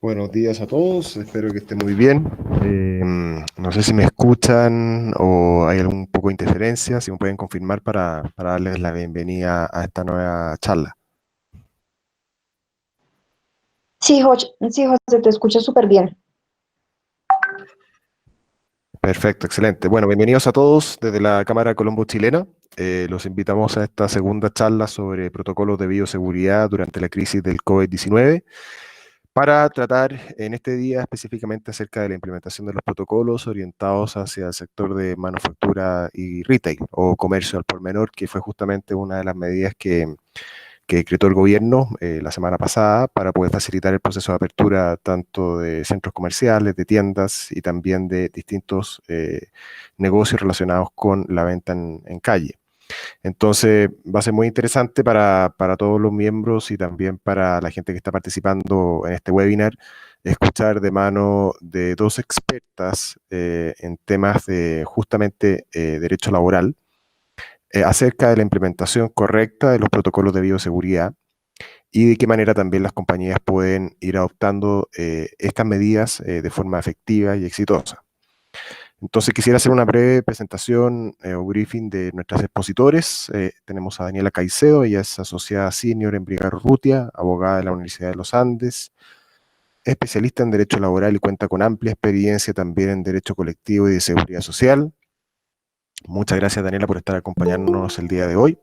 Buenos días a todos, espero que estén muy bien. No sé si me escuchan o hay algún poco de interferencia, si me pueden confirmar para darles la bienvenida a esta nueva charla. Sí, José, te escucho súper bien. Perfecto, excelente. Bueno, bienvenidos a todos desde la Cámara Colombo Chilena. Los invitamos a esta segunda charla sobre protocolos de bioseguridad durante la crisis del COVID-19 para tratar en este día específicamente acerca de la implementación de los protocolos orientados hacia el sector de manufactura y retail o comercio al por menor, que fue justamente una de las medidas que decretó el gobierno la semana pasada para poder facilitar el proceso de apertura tanto de centros comerciales, de tiendas y también de distintos negocios relacionados con la venta en calle. Entonces va a ser muy interesante para todos los miembros y también para la gente que está participando en este webinar, escuchar de mano de dos expertas en temas de justamente derecho laboral, acerca de la implementación correcta de los protocolos de bioseguridad y de qué manera también las compañías pueden ir adoptando estas medidas de forma efectiva y exitosa. Entonces quisiera hacer una breve presentación o briefing de nuestras expositores. Tenemos a Daniela Caicedo, ella es asociada senior en Brigaro Urrutia, abogada de la Universidad de los Andes, especialista en Derecho Laboral y cuenta con amplia experiencia también en Derecho Colectivo y de Seguridad Social. Muchas gracias, Daniela, por estar acompañándonos el día de hoy.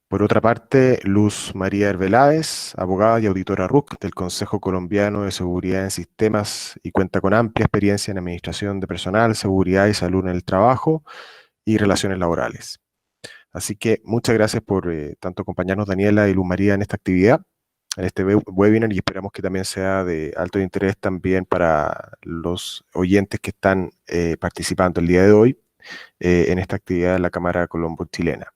Por otra parte, Luz María Herbeláez, abogada y auditora RUC del Consejo Colombiano de Seguridad en Sistemas y cuenta con amplia experiencia en administración de personal, seguridad y salud en el trabajo y relaciones laborales. Así que muchas gracias por tanto acompañarnos, Daniela y Luz María, en esta actividad, en este webinar, y esperamos que también sea de alto interés también para los oyentes que están participando el día de hoy en esta actividad de la Cámara Colombo Chilena.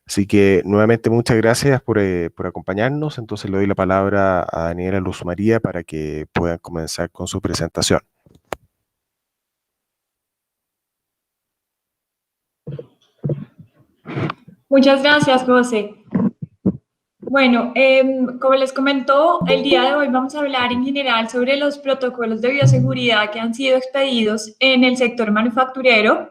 Así que nuevamente muchas gracias por acompañarnos. Entonces le doy la palabra a Daniela Luz María para que puedan comenzar con su presentación. Muchas gracias, José. Bueno, como les comentó, el día de hoy vamos a hablar en general sobre los protocolos de bioseguridad que han sido expedidos en el sector manufacturero.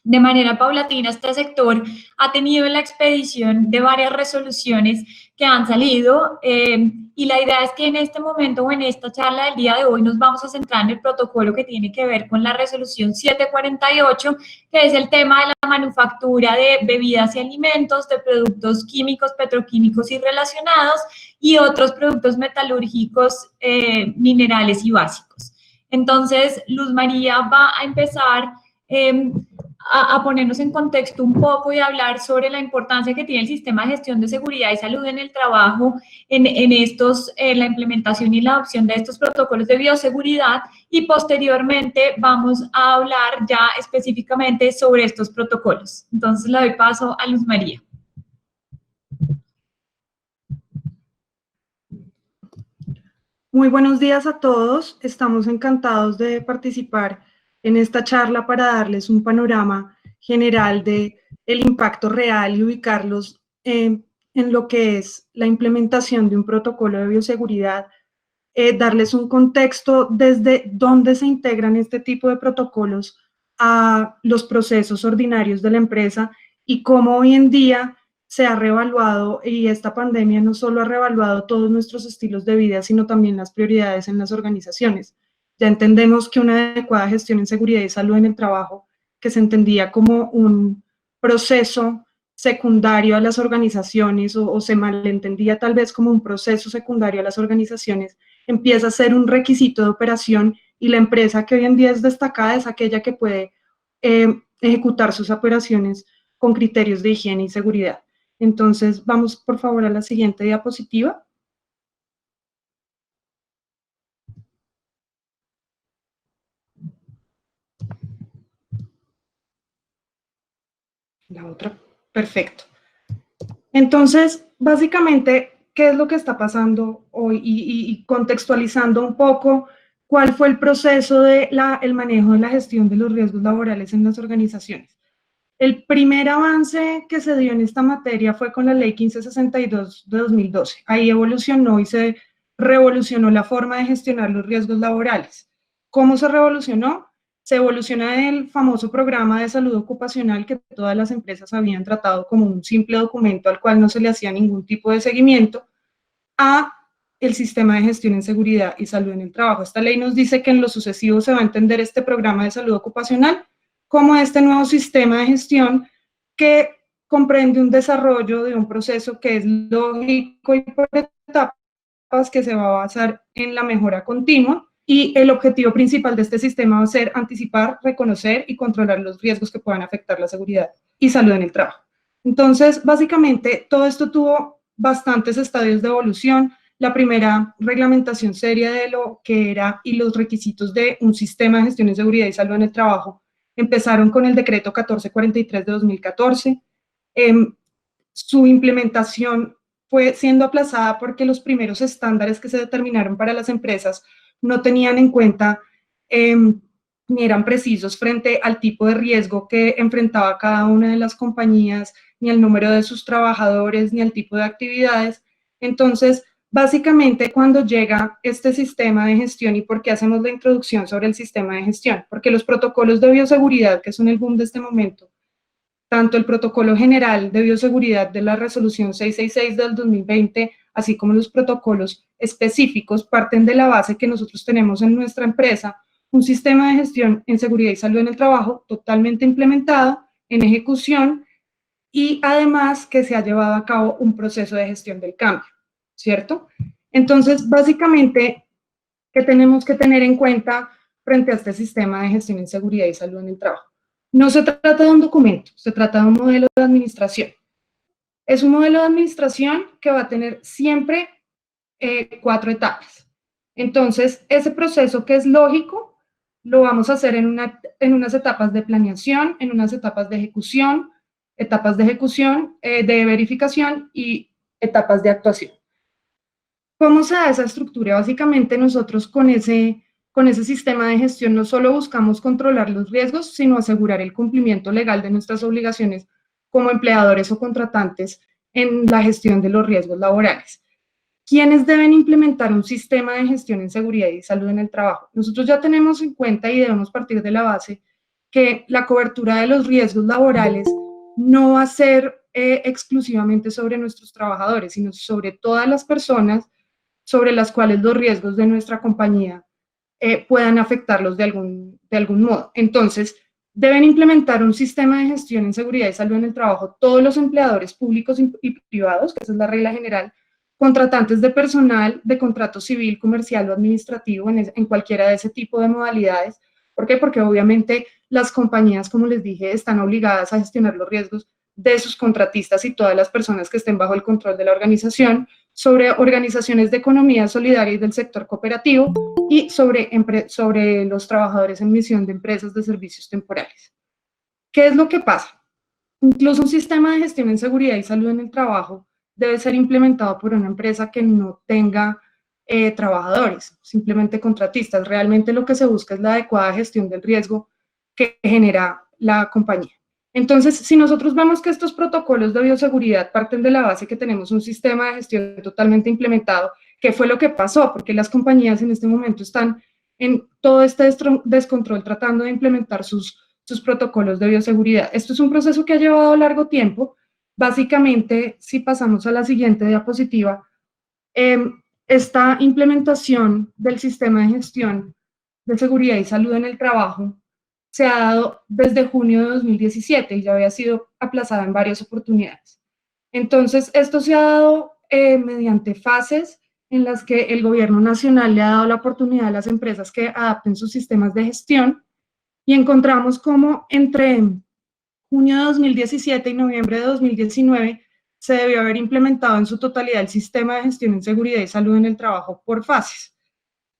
De manera paulatina, este sector ha tenido la expedición de varias resoluciones que han salido y la idea es que en este momento o en esta charla del día de hoy nos vamos a centrar en el protocolo que tiene que ver con la resolución 748, que es el tema de la manufactura de bebidas y alimentos, de productos químicos, petroquímicos y relacionados y otros productos metalúrgicos, minerales y básicos. Entonces, Luz María va a empezar a ponernos en contexto un poco y hablar sobre la importancia que tiene el sistema de gestión de seguridad y salud en el trabajo en la implementación y la adopción de estos protocolos de bioseguridad, y posteriormente vamos a hablar ya específicamente sobre estos protocolos. Entonces le doy paso a Luz María. Muy buenos días a todos. Estamos encantados de participar en esta charla para darles un panorama general de el impacto real y ubicarlos en lo que es la implementación de un protocolo de bioseguridad, darles un contexto desde dónde se integran este tipo de protocolos a los procesos ordinarios de la empresa y cómo hoy en día se ha reevaluado, y esta pandemia no solo ha reevaluado todos nuestros estilos de vida, sino también las prioridades en las organizaciones. Ya entendemos que una adecuada gestión en seguridad y salud en el trabajo, que se entendía como un proceso secundario a las organizaciones o se malentendía tal vez como un proceso secundario a las organizaciones, empieza a ser un requisito de operación, y la empresa que hoy en día es destacada es aquella que puede ejecutar sus operaciones con criterios de higiene y seguridad. Entonces, vamos por favor a la siguiente diapositiva. La otra, perfecto. Entonces, básicamente, ¿qué es lo que está pasando hoy? Y contextualizando un poco, ¿cuál fue el proceso de el manejo de la gestión de los riesgos laborales en las organizaciones? El primer avance que se dio en esta materia fue con la Ley 1562 de 2012. Ahí evolucionó y se revolucionó la forma de gestionar los riesgos laborales. ¿Cómo se revolucionó? Se evoluciona del famoso programa de salud ocupacional que todas las empresas habían tratado como un simple documento al cual no se le hacía ningún tipo de seguimiento, a el sistema de gestión en seguridad y salud en el trabajo. Esta ley nos dice que en lo sucesivo se va a entender este programa de salud ocupacional como este nuevo sistema de gestión que comprende un desarrollo de un proceso que es lógico y por etapas, que se va a basar en la mejora continua, y el objetivo principal de este sistema va a ser anticipar, reconocer y controlar los riesgos que puedan afectar la seguridad y salud en el trabajo. Entonces, básicamente, todo esto tuvo bastantes estadios de evolución. La primera reglamentación seria de lo que era y los requisitos de un sistema de gestión de seguridad y salud en el trabajo empezaron con el decreto 1443 de 2014. Su implementación fue siendo aplazada porque los primeros estándares que se determinaron para las empresas no tenían en cuenta ni eran precisos frente al tipo de riesgo que enfrentaba cada una de las compañías, ni al número de sus trabajadores, ni al tipo de actividades. Entonces, básicamente, cuando llega este sistema de gestión, ¿y por qué hacemos la introducción sobre el sistema de gestión? Porque los protocolos de bioseguridad, que son el boom de este momento, tanto el protocolo general de bioseguridad de la resolución 666 del 2020, así como los protocolos específicos, parten de la base que nosotros tenemos en nuestra empresa, un sistema de gestión en seguridad y salud en el trabajo totalmente implementado, en ejecución, y además que se ha llevado a cabo un proceso de gestión del cambio, ¿cierto? Entonces, básicamente, ¿qué tenemos que tener en cuenta frente a este sistema de gestión en seguridad y salud en el trabajo? No se trata de un documento, se trata de un modelo de administración. Es un modelo de administración que va a tener siempre 4 etapas. Entonces, ese proceso que es lógico, lo vamos a hacer en unas etapas de planeación, en unas etapas de ejecución, de verificación y etapas de actuación. ¿Cómo se da esa estructura? Básicamente nosotros con ese sistema de gestión no solo buscamos controlar los riesgos, sino asegurar el cumplimiento legal de nuestras obligaciones como empleadores o contratantes en la gestión de los riesgos laborales. ¿Quiénes deben implementar un sistema de gestión en seguridad y salud en el trabajo? Nosotros ya tenemos en cuenta y debemos partir de la base que la cobertura de los riesgos laborales no va a ser exclusivamente sobre nuestros trabajadores, sino sobre todas las personas sobre las cuales los riesgos de nuestra compañía puedan afectarlos de algún modo. Entonces, deben implementar un sistema de gestión en seguridad y salud en el trabajo todos los empleadores públicos y privados, que esa es la regla general, contratantes de personal de contrato civil, comercial o administrativo en cualquiera de ese tipo de modalidades. ¿Por qué? Porque obviamente las compañías, como les dije, están obligadas a gestionar los riesgos de sus contratistas y todas las personas que estén bajo el control de la organización, sobre organizaciones de economía solidaria y del sector cooperativo, y sobre los trabajadores en misión de empresas de servicios temporales. ¿Qué es lo que pasa? Incluso un sistema de gestión en seguridad y salud en el trabajo debe ser implementado por una empresa que no tenga trabajadores, simplemente contratistas. Realmente lo que se busca es la adecuada gestión del riesgo que genera la compañía. Entonces, si nosotros vemos que estos protocolos de bioseguridad parten de la base que tenemos un sistema de gestión totalmente implementado, ¿qué fue lo que pasó? Porque las compañías en este momento están en todo este descontrol tratando de implementar sus protocolos de bioseguridad. Esto es un proceso que ha llevado largo tiempo. Básicamente, si pasamos a la siguiente diapositiva, esta implementación del sistema de gestión de seguridad y salud en el trabajo se ha dado desde junio de 2017 y ya había sido aplazada en varias oportunidades. Entonces, esto se ha dado mediante fases en las que el gobierno nacional le ha dado la oportunidad a las empresas que adapten sus sistemas de gestión, y encontramos cómo entre junio de 2017 y noviembre de 2019 se debió haber implementado en su totalidad el sistema de gestión en seguridad y salud en el trabajo por fases.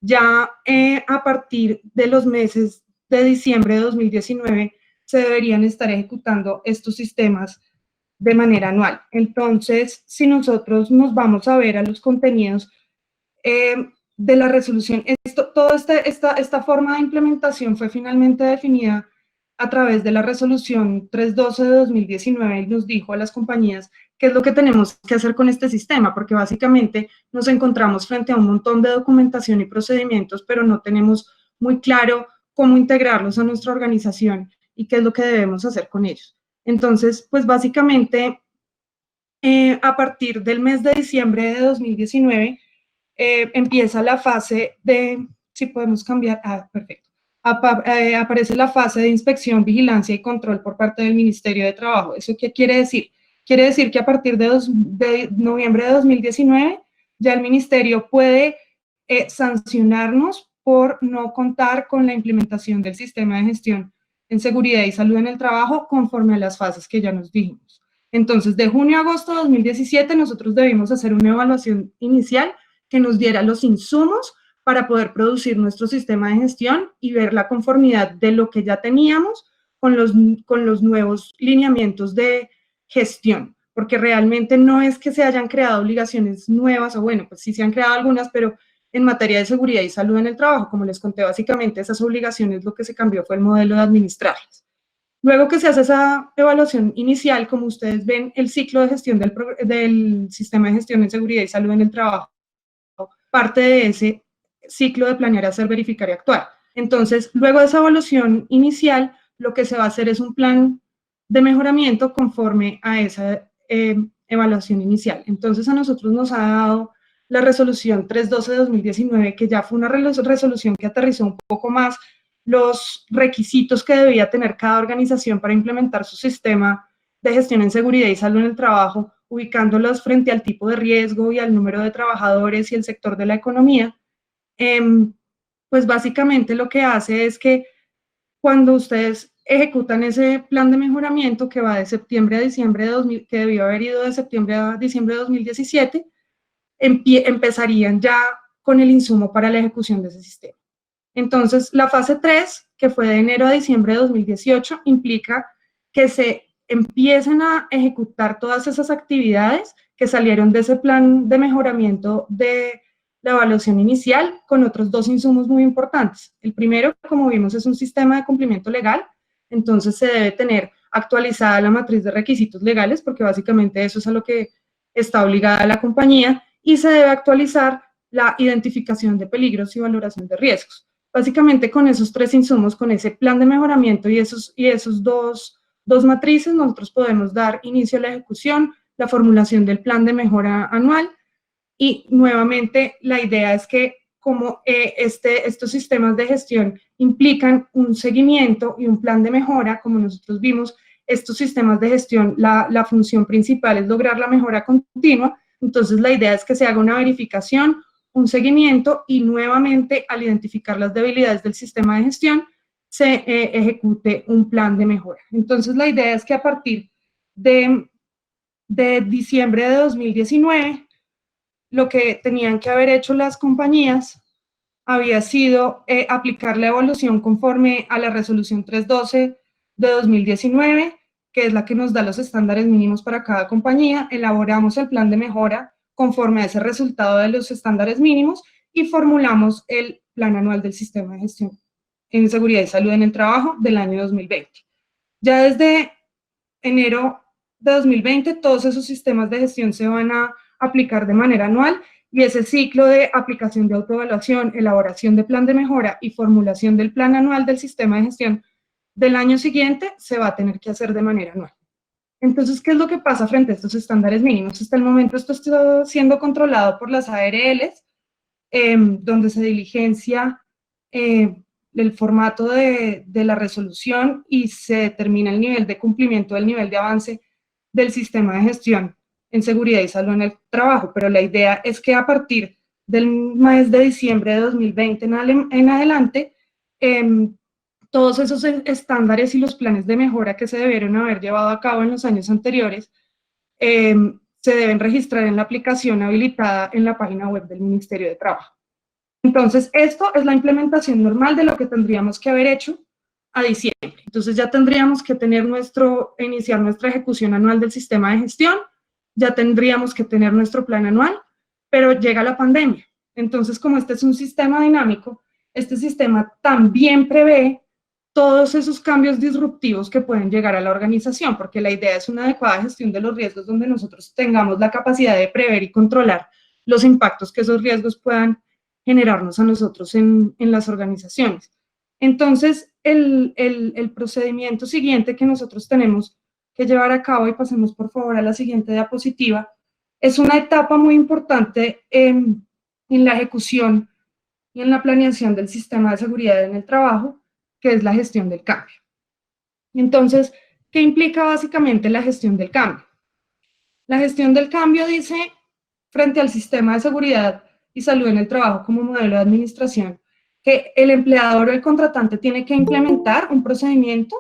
Ya a partir de los meses de diciembre de 2019 se deberían estar ejecutando estos sistemas de manera anual. Entonces, si nosotros nos vamos a ver a los contenidos de la resolución, toda esta forma de implementación fue finalmente definida a través de la resolución 312 de 2019 nos dijo a las compañías qué es lo que tenemos que hacer con este sistema, porque básicamente nos encontramos frente a un montón de documentación y procedimientos, pero no tenemos muy claro cómo integrarlos a nuestra organización y qué es lo que debemos hacer con ellos. Entonces, pues básicamente, a partir del mes de diciembre de 2019, empieza la fase de, si podemos cambiar, perfecto. Aparece la fase de inspección, vigilancia y control por parte del Ministerio de Trabajo. ¿Eso qué quiere decir? Quiere decir que a partir de noviembre de 2019 ya el Ministerio puede sancionarnos por no contar con la implementación del sistema de gestión en seguridad y salud en el trabajo conforme a las fases que ya nos dijimos. Entonces, de junio a agosto de 2017 nosotros debimos hacer una evaluación inicial que nos diera los insumos para poder producir nuestro sistema de gestión y ver la conformidad de lo que ya teníamos con los nuevos lineamientos de gestión, porque realmente no es que se hayan creado obligaciones nuevas, o bueno, pues sí se han creado algunas, pero en materia de seguridad y salud en el trabajo, como les conté, básicamente esas obligaciones lo que se cambió fue el modelo de administrarlas. Luego que se hace esa evaluación inicial, como ustedes ven, el ciclo de gestión del sistema de gestión en seguridad y salud en el trabajo, parte de ese ciclo de planear, hacer, verificar y actuar. Entonces, luego de esa evaluación inicial, lo que se va a hacer es un plan de mejoramiento conforme a esa evaluación inicial. Entonces, a nosotros nos ha dado la resolución 312 de 2019, que ya fue una resolución que aterrizó un poco más los requisitos que debía tener cada organización para implementar su sistema de gestión en seguridad y salud en el trabajo, ubicándolos frente al tipo de riesgo y al número de trabajadores y el sector de la economía. Pues básicamente lo que hace es que cuando ustedes ejecutan ese plan de mejoramiento que va de septiembre a diciembre de que debió haber ido de septiembre a diciembre de 2017, empezarían ya con el insumo para la ejecución de ese sistema. Entonces, la fase 3, que fue de enero a diciembre de 2018, implica que se empiecen a ejecutar todas esas actividades que salieron de ese plan de mejoramiento de la evaluación inicial con otros dos insumos muy importantes. El primero, como vimos, es un sistema de cumplimiento legal, entonces se debe tener actualizada la matriz de requisitos legales, porque básicamente eso es a lo que está obligada la compañía, y se debe actualizar la identificación de peligros y valoración de riesgos. Básicamente con esos tres insumos, con ese plan de mejoramiento y esos dos matrices, nosotros podemos dar inicio a la ejecución, la formulación del plan de mejora anual, y nuevamente la idea es que como estos sistemas de gestión implican un seguimiento y un plan de mejora, como nosotros vimos, estos sistemas de gestión, la función principal es lograr la mejora continua, entonces la idea es que se haga una verificación, un seguimiento y nuevamente al identificar las debilidades del sistema de gestión se ejecute un plan de mejora. Entonces la idea es que a partir de diciembre de 2019 lo que tenían que haber hecho las compañías había sido aplicar la evaluación conforme a la resolución 312 de 2019, que es la que nos da los estándares mínimos para cada compañía. Elaboramos el plan de mejora conforme a ese resultado de los estándares mínimos y formulamos el plan anual del sistema de gestión en seguridad y salud en el trabajo del año 2020. Ya desde enero de 2020, todos esos sistemas de gestión se van a aplicar de manera anual y ese ciclo de aplicación de autoevaluación, elaboración de plan de mejora y formulación del plan anual del sistema de gestión del año siguiente se va a tener que hacer de manera anual. Entonces, ¿qué es lo que pasa frente a estos estándares mínimos? Hasta el momento esto está siendo controlado por las ARLs, donde se diligencia el formato de la resolución y se determina el nivel de cumplimiento, el nivel de avance del sistema de gestión en seguridad y salud en el trabajo, pero la idea es que a partir del mes de diciembre de 2020 en adelante, todos esos estándares y los planes de mejora que se debieron haber llevado a cabo en los años anteriores se deben registrar en la aplicación habilitada en la página web del Ministerio de Trabajo. Entonces, esto es la implementación normal de lo que tendríamos que haber hecho a diciembre. Entonces, ya tendríamos que tener iniciar nuestra ejecución anual del sistema de gestión, ya tendríamos que tener nuestro plan anual, pero llega la pandemia. Entonces, como este es un sistema dinámico, este sistema también prevé todos esos cambios disruptivos que pueden llegar a la organización, porque la idea es una adecuada gestión de los riesgos donde nosotros tengamos la capacidad de prever y controlar los impactos que esos riesgos puedan generarnos a nosotros en las organizaciones. Entonces, el procedimiento siguiente que nosotros tenemos que llevar a cabo, y pasemos por favor a la siguiente diapositiva, es una etapa muy importante en la ejecución y en la planeación del sistema de seguridad en el trabajo, que es la gestión del cambio. Entonces, ¿qué implica básicamente la gestión del cambio? La gestión del cambio dice, frente al sistema de seguridad y salud en el trabajo como modelo de administración, que el empleador o el contratante tiene que implementar un procedimiento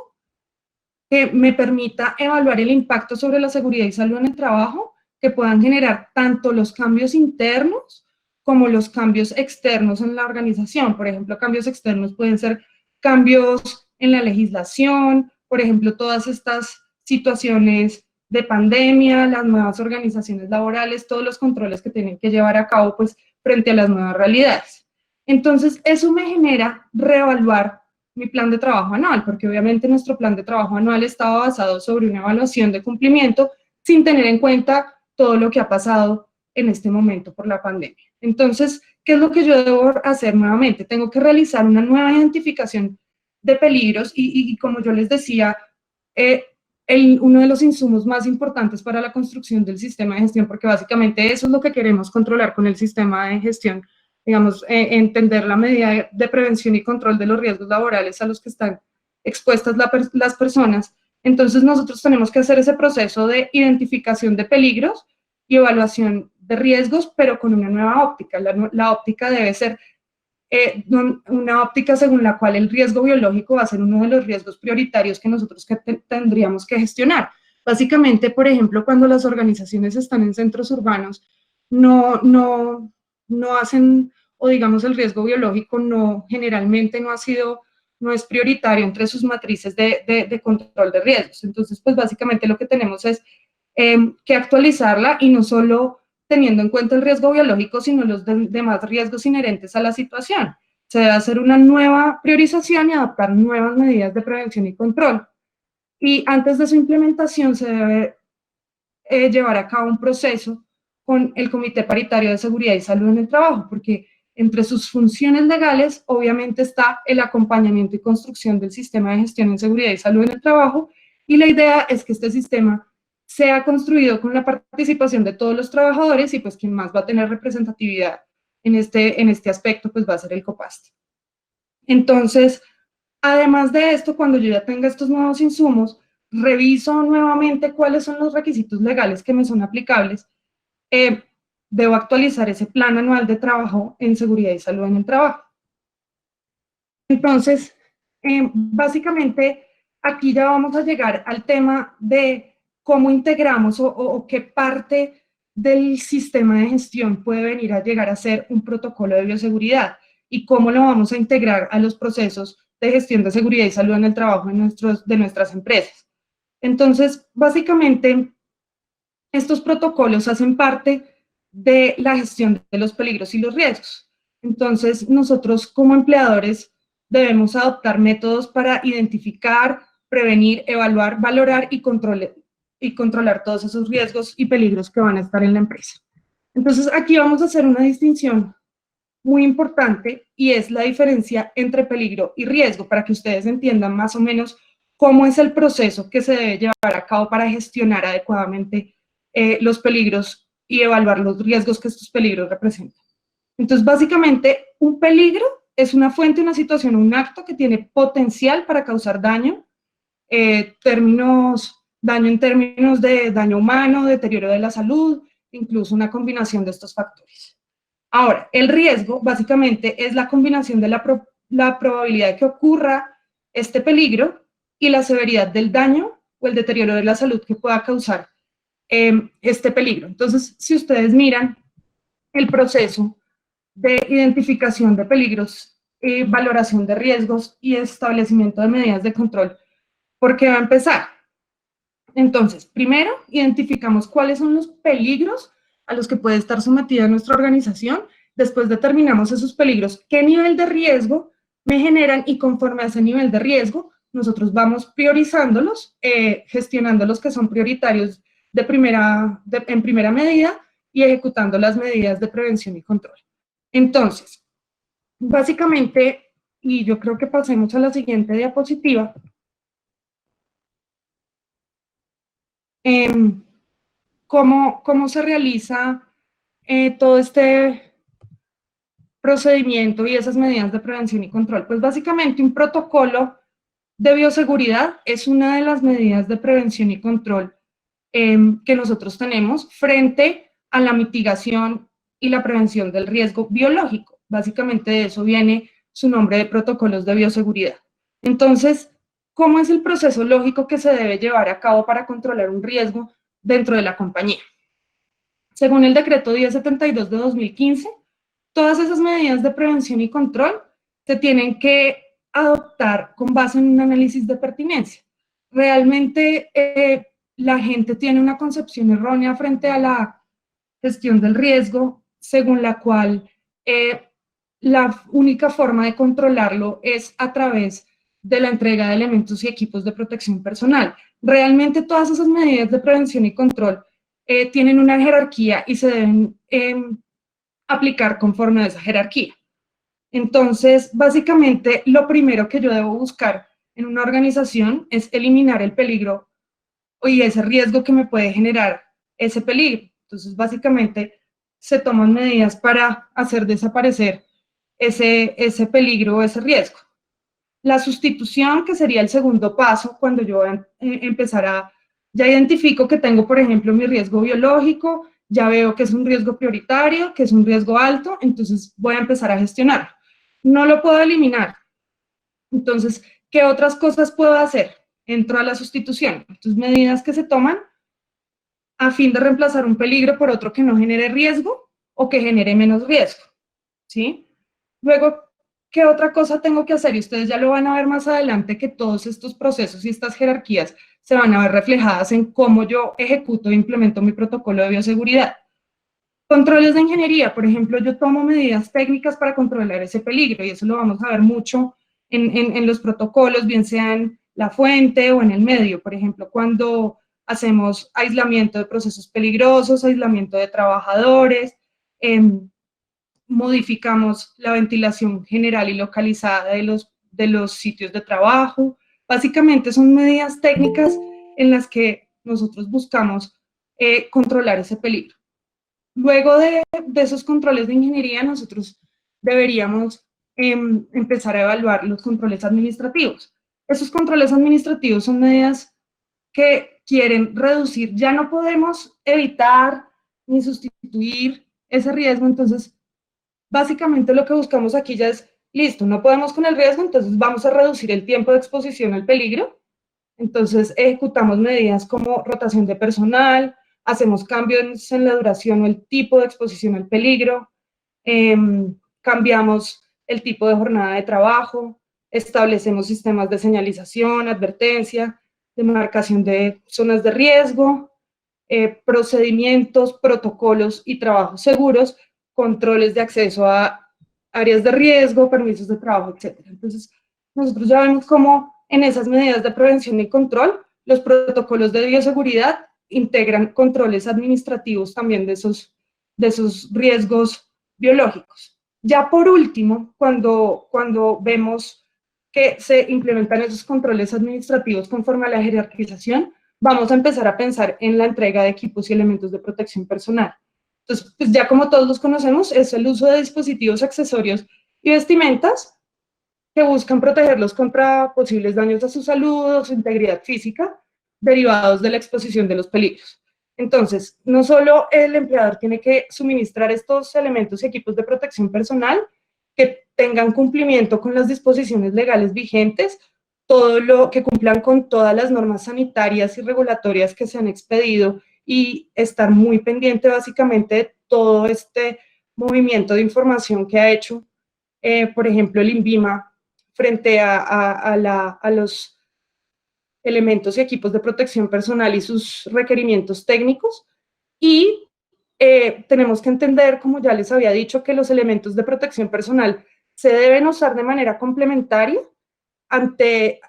que me permita evaluar el impacto sobre la seguridad y salud en el trabajo que puedan generar tanto los cambios internos como los cambios externos en la organización. Por ejemplo, cambios externos pueden ser cambios en la legislación, por ejemplo, todas estas situaciones de pandemia, las nuevas organizaciones laborales, todos los controles que tienen que llevar a cabo pues, frente a las nuevas realidades. Entonces, eso me genera reevaluar mi plan de trabajo anual, porque obviamente nuestro plan de trabajo anual estaba basado sobre una evaluación de cumplimiento sin tener en cuenta todo lo que ha pasado en este momento por la pandemia. Entonces, ¿qué es lo que yo debo hacer nuevamente? Tengo que realizar una nueva identificación de peligros y como yo les decía, uno de los insumos más importantes para la construcción del sistema de gestión, porque básicamente eso es lo que queremos controlar con el sistema de gestión, digamos, entender la medida de prevención y control de los riesgos laborales a los que están expuestas las personas. Entonces nosotros tenemos que hacer ese proceso de identificación de peligros y evaluación de riesgos, pero con una nueva óptica. La óptica debe ser una óptica según la cual el riesgo biológico va a ser uno de los riesgos prioritarios que nosotros tendríamos que gestionar. Básicamente, por ejemplo, cuando las organizaciones están en centros urbanos, no hacen, o digamos el riesgo biológico generalmente no es prioritario entre sus matrices de control de riesgos. Entonces, pues básicamente lo que tenemos es que actualizarla y no solo teniendo en cuenta el riesgo biológico, sino los demás riesgos inherentes a la situación. Se debe hacer una nueva priorización y adaptar nuevas medidas de prevención y control. Y antes de su implementación se debe llevar a cabo un proceso con el Comité Paritario de Seguridad y Salud en el Trabajo, porque entre sus funciones legales, obviamente está el acompañamiento y construcción del sistema de gestión en seguridad y salud en el trabajo, y la idea es que este sistema sea construido con la participación de todos los trabajadores y pues quien más va a tener representatividad en este aspecto pues va a ser el COPAST. Entonces, además de esto, cuando yo ya tenga estos nuevos insumos, reviso nuevamente cuáles son los requisitos legales que me son aplicables. Debo actualizar ese plan anual de trabajo en seguridad y salud en el trabajo. Entonces, básicamente, aquí ya vamos a llegar al tema de cómo integramos o qué parte del sistema de gestión puede venir a llegar a ser un protocolo de bioseguridad y cómo lo vamos a integrar a los procesos de gestión de seguridad y salud en el trabajo de nuestras empresas. Entonces, básicamente, estos protocolos hacen parte de la gestión de los peligros y los riesgos. Entonces, nosotros como empleadores debemos adoptar métodos para identificar, prevenir, evaluar, valorar y controlar todos esos riesgos y peligros que van a estar en la empresa. Entonces, aquí vamos a hacer una distinción muy importante y es la diferencia entre peligro y riesgo, para que ustedes entiendan más o menos cómo es el proceso que se debe llevar a cabo para gestionar adecuadamente los peligros y evaluar los riesgos que estos peligros representan. Entonces, básicamente, un peligro es una fuente, una situación, un acto que tiene potencial para causar daño, daño en términos de daño humano, deterioro de la salud, incluso una combinación de estos factores. Ahora, el riesgo básicamente es la combinación de la probabilidad de que ocurra este peligro y la severidad del daño o el deterioro de la salud que pueda causar este peligro. Entonces, si ustedes miran el proceso de identificación de peligros, valoración de riesgos y establecimiento de medidas de control, ¿por qué va a empezar? Entonces, primero, identificamos cuáles son los peligros a los que puede estar sometida nuestra organización. Después determinamos esos peligros, qué nivel de riesgo me generan y conforme a ese nivel de riesgo, nosotros vamos priorizándolos, gestionando los que son prioritarios en primera medida y ejecutando las medidas de prevención y control. Entonces, básicamente, y yo creo que pasemos a la siguiente diapositiva, ¿cómo se realiza todo este procedimiento y esas medidas de prevención y control? Pues básicamente un protocolo de bioseguridad es una de las medidas de prevención y control que nosotros tenemos frente a la mitigación y la prevención del riesgo biológico. Básicamente de eso viene su nombre de protocolos de bioseguridad. Entonces, ¿cómo es el proceso lógico que se debe llevar a cabo para controlar un riesgo dentro de la compañía? Según el decreto 1072 de 2015, todas esas medidas de prevención y control se tienen que adoptar con base en un análisis de pertinencia. Realmente la gente tiene una concepción errónea frente a la gestión del riesgo, según la cual la única forma de controlarlo es a través de la entrega de elementos y equipos de protección personal. Realmente todas esas medidas de prevención y control tienen una jerarquía y se deben aplicar conforme a esa jerarquía. Entonces, básicamente, lo primero que yo debo buscar en una organización es eliminar el peligro y ese riesgo que me puede generar ese peligro. Entonces, básicamente, se toman medidas para hacer desaparecer ese peligro o ese riesgo. La sustitución, que sería el segundo paso, cuando yo voy a empezar ya identifico que tengo, por ejemplo, mi riesgo biológico, ya veo que es un riesgo prioritario, que es un riesgo alto, entonces voy a empezar a gestionarlo. No lo puedo eliminar. Entonces, ¿qué otras cosas puedo hacer? Entro a la sustitución. Entonces, medidas que se toman a fin de reemplazar un peligro por otro que no genere riesgo o que genere menos riesgo, ¿sí? Luego, ¿qué otra cosa tengo que hacer? Y ustedes ya lo van a ver más adelante, que todos estos procesos y estas jerarquías se van a ver reflejadas en cómo yo ejecuto e implemento mi protocolo de bioseguridad. Controles de ingeniería, por ejemplo, yo tomo medidas técnicas para controlar ese peligro y eso lo vamos a ver mucho en los protocolos, bien sea en la fuente o en el medio. Por ejemplo, cuando hacemos aislamiento de procesos peligrosos, aislamiento de trabajadores, modificamos la ventilación general y localizada de los sitios de trabajo. Básicamente son medidas técnicas en las que nosotros buscamos controlar ese peligro. Luego de esos controles de ingeniería, nosotros deberíamos empezar a evaluar los controles administrativos. Esos controles administrativos son medidas que quieren reducir. Ya no podemos evitar ni sustituir ese riesgo, entonces básicamente lo que buscamos aquí ya es, listo, no podemos con el riesgo, entonces vamos a reducir el tiempo de exposición al peligro. Entonces ejecutamos medidas como rotación de personal, hacemos cambios en la duración o el tipo de exposición al peligro, cambiamos el tipo de jornada de trabajo, establecemos sistemas de señalización, advertencia, demarcación de zonas de riesgo, procedimientos, protocolos y trabajos seguros, controles de acceso a áreas de riesgo, permisos de trabajo, etc. Entonces, nosotros ya vemos cómo en esas medidas de prevención y control, los protocolos de bioseguridad integran controles administrativos también de esos riesgos biológicos. Ya por último, cuando vemos que se implementan esos controles administrativos conforme a la jerarquización, vamos a empezar a pensar en la entrega de equipos y elementos de protección personal. Entonces, pues ya como todos los conocemos, es el uso de dispositivos, accesorios y vestimentas que buscan protegerlos contra posibles daños a su salud o su integridad física derivados de la exposición de los peligros. Entonces, no solo el empleador tiene que suministrar estos elementos y equipos de protección personal que tengan cumplimiento con las disposiciones legales vigentes, todo lo que cumplan con todas las normas sanitarias y regulatorias que se han expedido y estar muy pendiente básicamente de todo este movimiento de información que ha hecho, por ejemplo, el INVIMA frente a los elementos y equipos de protección personal y sus requerimientos técnicos. Y tenemos que entender, como ya les había dicho, que los elementos de protección personal se deben usar de manera complementaria ante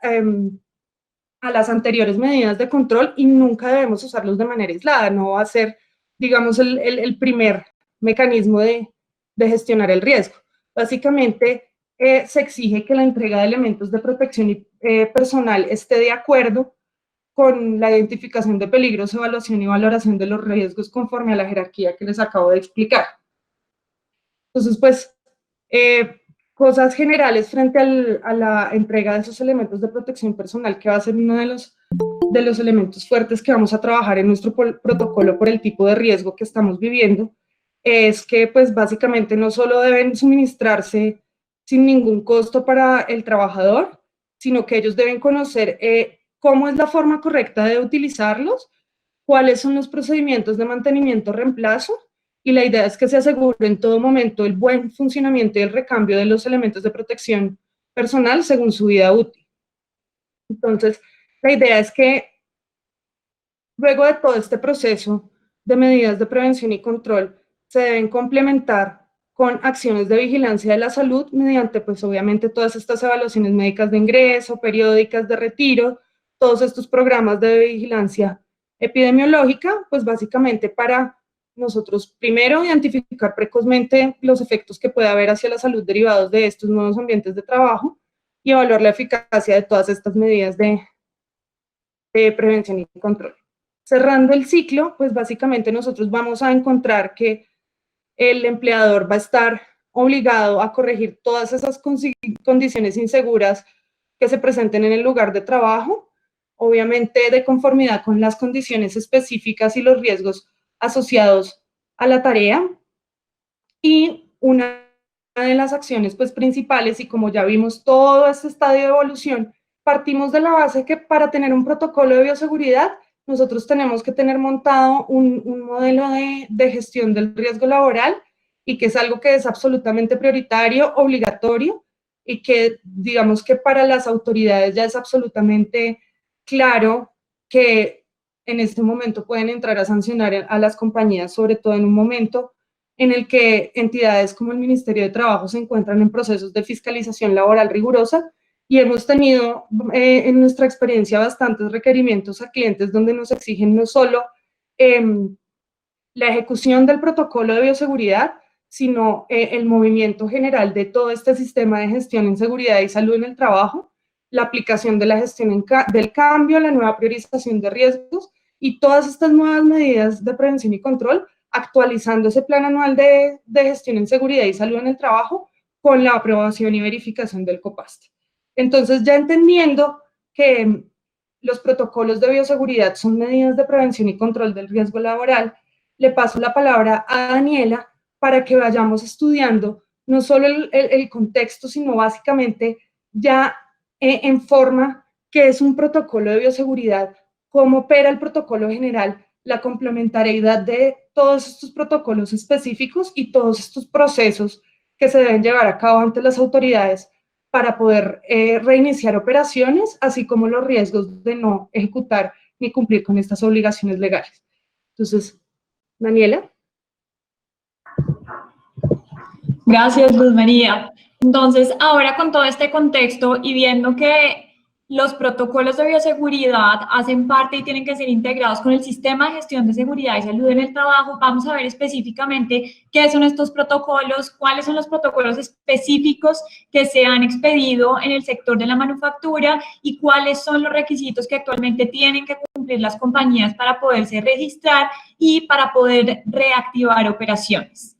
a las anteriores medidas de control y nunca debemos usarlos de manera aislada. No va a ser, digamos, el primer mecanismo de gestionar el riesgo. Básicamente, se exige que la entrega de elementos de protección personal esté de acuerdo con la identificación de peligros, evaluación y valoración de los riesgos conforme a la jerarquía que les acabo de explicar. Entonces, pues, cosas generales frente a la entrega de esos elementos de protección personal, que va a ser uno de los elementos fuertes que vamos a trabajar en nuestro protocolo por el tipo de riesgo que estamos viviendo, es que, pues, básicamente no solo deben suministrarse sin ningún costo para el trabajador, sino que ellos deben conocer cómo es la forma correcta de utilizarlos, cuáles son los procedimientos de mantenimiento o reemplazo, y la idea es que se asegure en todo momento el buen funcionamiento y el recambio de los elementos de protección personal según su vida útil. Entonces, la idea es que luego de todo este proceso de medidas de prevención y control, se deben complementar con acciones de vigilancia de la salud mediante, pues obviamente, todas estas evaluaciones médicas de ingreso, periódicas de retiro, todos estos programas de vigilancia epidemiológica, pues básicamente para nosotros primero identificar precozmente los efectos que puede haber hacia la salud derivados de estos nuevos ambientes de trabajo y evaluar la eficacia de todas estas medidas de prevención y control. Cerrando el ciclo, pues básicamente nosotros vamos a encontrar que el empleador va a estar obligado a corregir todas esas condiciones inseguras que se presenten en el lugar de trabajo, obviamente de conformidad con las condiciones específicas y los riesgos asociados a la tarea. Y una de las acciones, pues, principales, y como ya vimos todo este estadio de evolución, partimos de la base que para tener un protocolo de bioseguridad, nosotros tenemos que tener montado un modelo de gestión del riesgo laboral, y que es algo que es absolutamente prioritario, obligatorio, y que digamos que para las autoridades ya es absolutamente claro que en este momento pueden entrar a sancionar a las compañías, sobre todo en un momento en el que entidades como el Ministerio de Trabajo se encuentran en procesos de fiscalización laboral rigurosa, y hemos tenido en nuestra experiencia bastantes requerimientos a clientes donde nos exigen no solo la ejecución del protocolo de bioseguridad, sino el movimiento general de todo este sistema de gestión en seguridad y salud en el trabajo, la aplicación de la gestión del cambio, la nueva priorización de riesgos y todas estas nuevas medidas de prevención y control, actualizando ese plan anual de gestión en seguridad y salud en el trabajo con la aprobación y verificación del COPAST. Entonces, ya entendiendo que los protocolos de bioseguridad son medidas de prevención y control del riesgo laboral, le paso la palabra a Daniela para que vayamos estudiando no solo el contexto, sino básicamente ya en forma qué es un protocolo de bioseguridad, cómo opera el protocolo general, la complementariedad de todos estos protocolos específicos y todos estos procesos que se deben llevar a cabo ante las autoridades para poder reiniciar operaciones, así como los riesgos de no ejecutar ni cumplir con estas obligaciones legales. Entonces, Daniela. Gracias, Luz María. Entonces, ahora con todo este contexto y viendo que los protocolos de bioseguridad hacen parte y tienen que ser integrados con el sistema de gestión de seguridad y salud en el trabajo, vamos a ver específicamente qué son estos protocolos, cuáles son los protocolos específicos que se han expedido en el sector de la manufactura y cuáles son los requisitos que actualmente tienen que cumplir las compañías para poderse registrar y para poder reactivar operaciones.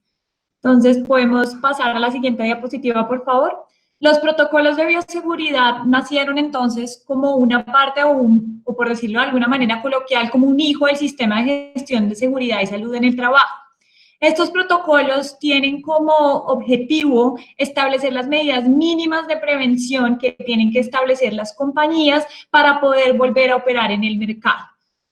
Entonces, podemos pasar a la siguiente diapositiva, por favor. Los protocolos de bioseguridad nacieron entonces como una parte o por decirlo de alguna manera coloquial, como un hijo del sistema de gestión de seguridad y salud en el trabajo. Estos protocolos tienen como objetivo establecer las medidas mínimas de prevención que tienen que establecer las compañías para poder volver a operar en el mercado.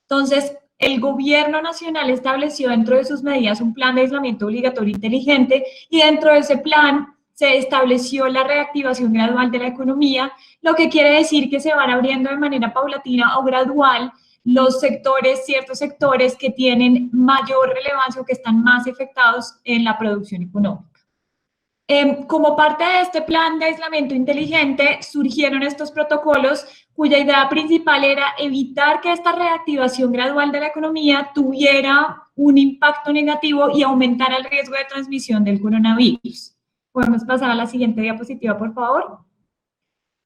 Entonces, el gobierno nacional estableció dentro de sus medidas un plan de aislamiento obligatorio inteligente y dentro de ese plan se estableció la reactivación gradual de la economía, lo que quiere decir que se van abriendo de manera paulatina o gradual los sectores, ciertos sectores que tienen mayor relevancia o que están más afectados en la producción económica. Como parte de este plan de aislamiento inteligente, surgieron estos protocolos cuya idea principal era evitar que esta reactivación gradual de la economía tuviera un impacto negativo y aumentara el riesgo de transmisión del coronavirus. ¿Podemos pasar a la siguiente diapositiva, por favor?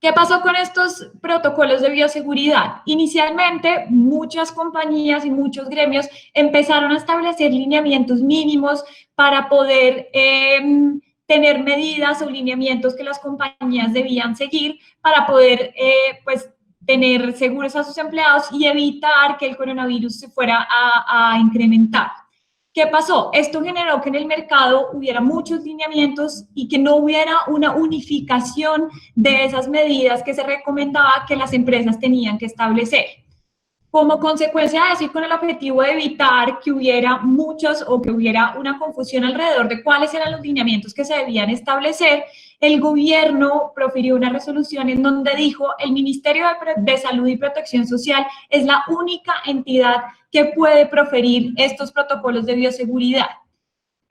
¿Qué pasó con estos protocolos de bioseguridad? Inicialmente, muchas compañías y muchos gremios empezaron a establecer lineamientos mínimos para poder tener medidas o lineamientos que las compañías debían seguir para poder pues, tener seguros a sus empleados y evitar que el coronavirus se fuera a incrementar. ¿Qué pasó? Esto generó que en el mercado hubiera muchos lineamientos y que no hubiera una unificación de esas medidas que se recomendaba que las empresas tenían que establecer. Como consecuencia de eso y con el objetivo de evitar que hubiera muchos o que hubiera una confusión alrededor de cuáles eran los lineamientos que se debían establecer, el gobierno profirió una resolución en donde dijo el Ministerio de Salud y Protección Social es la única entidad que puede proferir estos protocolos de bioseguridad.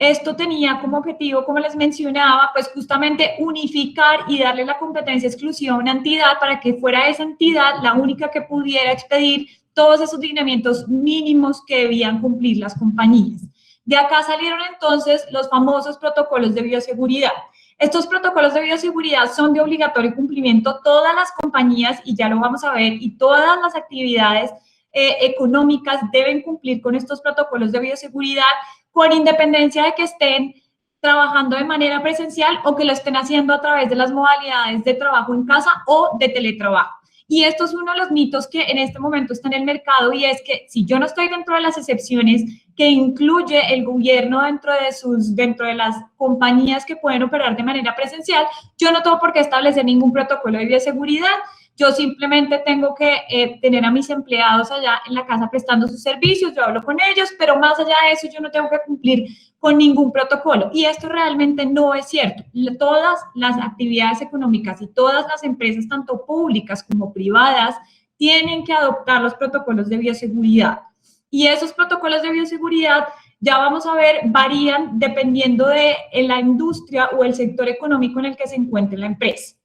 Esto tenía como objetivo, como les mencionaba, pues justamente unificar y darle la competencia exclusiva a una entidad para que fuera esa entidad la única que pudiera expedir todos esos lineamientos mínimos que debían cumplir las compañías. De acá salieron entonces los famosos protocolos de bioseguridad. Estos protocolos de bioseguridad son de obligatorio cumplimiento todas las compañías, y ya lo vamos a ver, y todas las actividades económicas deben cumplir con estos protocolos de bioseguridad, con independencia de que estén trabajando de manera presencial o que lo estén haciendo a través de las modalidades de trabajo en casa o de teletrabajo. Y esto es uno de los mitos que en este momento está en el mercado, y es que si yo no estoy dentro de las excepciones que incluye el gobierno dentro de las compañías que pueden operar de manera presencial, yo no tengo por qué establecer ningún protocolo de bioseguridad. Yo simplemente tengo que tener a mis empleados allá en la casa prestando sus servicios, yo hablo con ellos, pero más allá de eso yo no tengo que cumplir con ningún protocolo. Y esto realmente no es cierto. Todas las actividades económicas y todas las empresas, tanto públicas como privadas, tienen que adoptar los protocolos de bioseguridad. Y esos protocolos de bioseguridad, ya vamos a ver, varían dependiendo de la industria o el sector económico en el que se encuentre la empresa.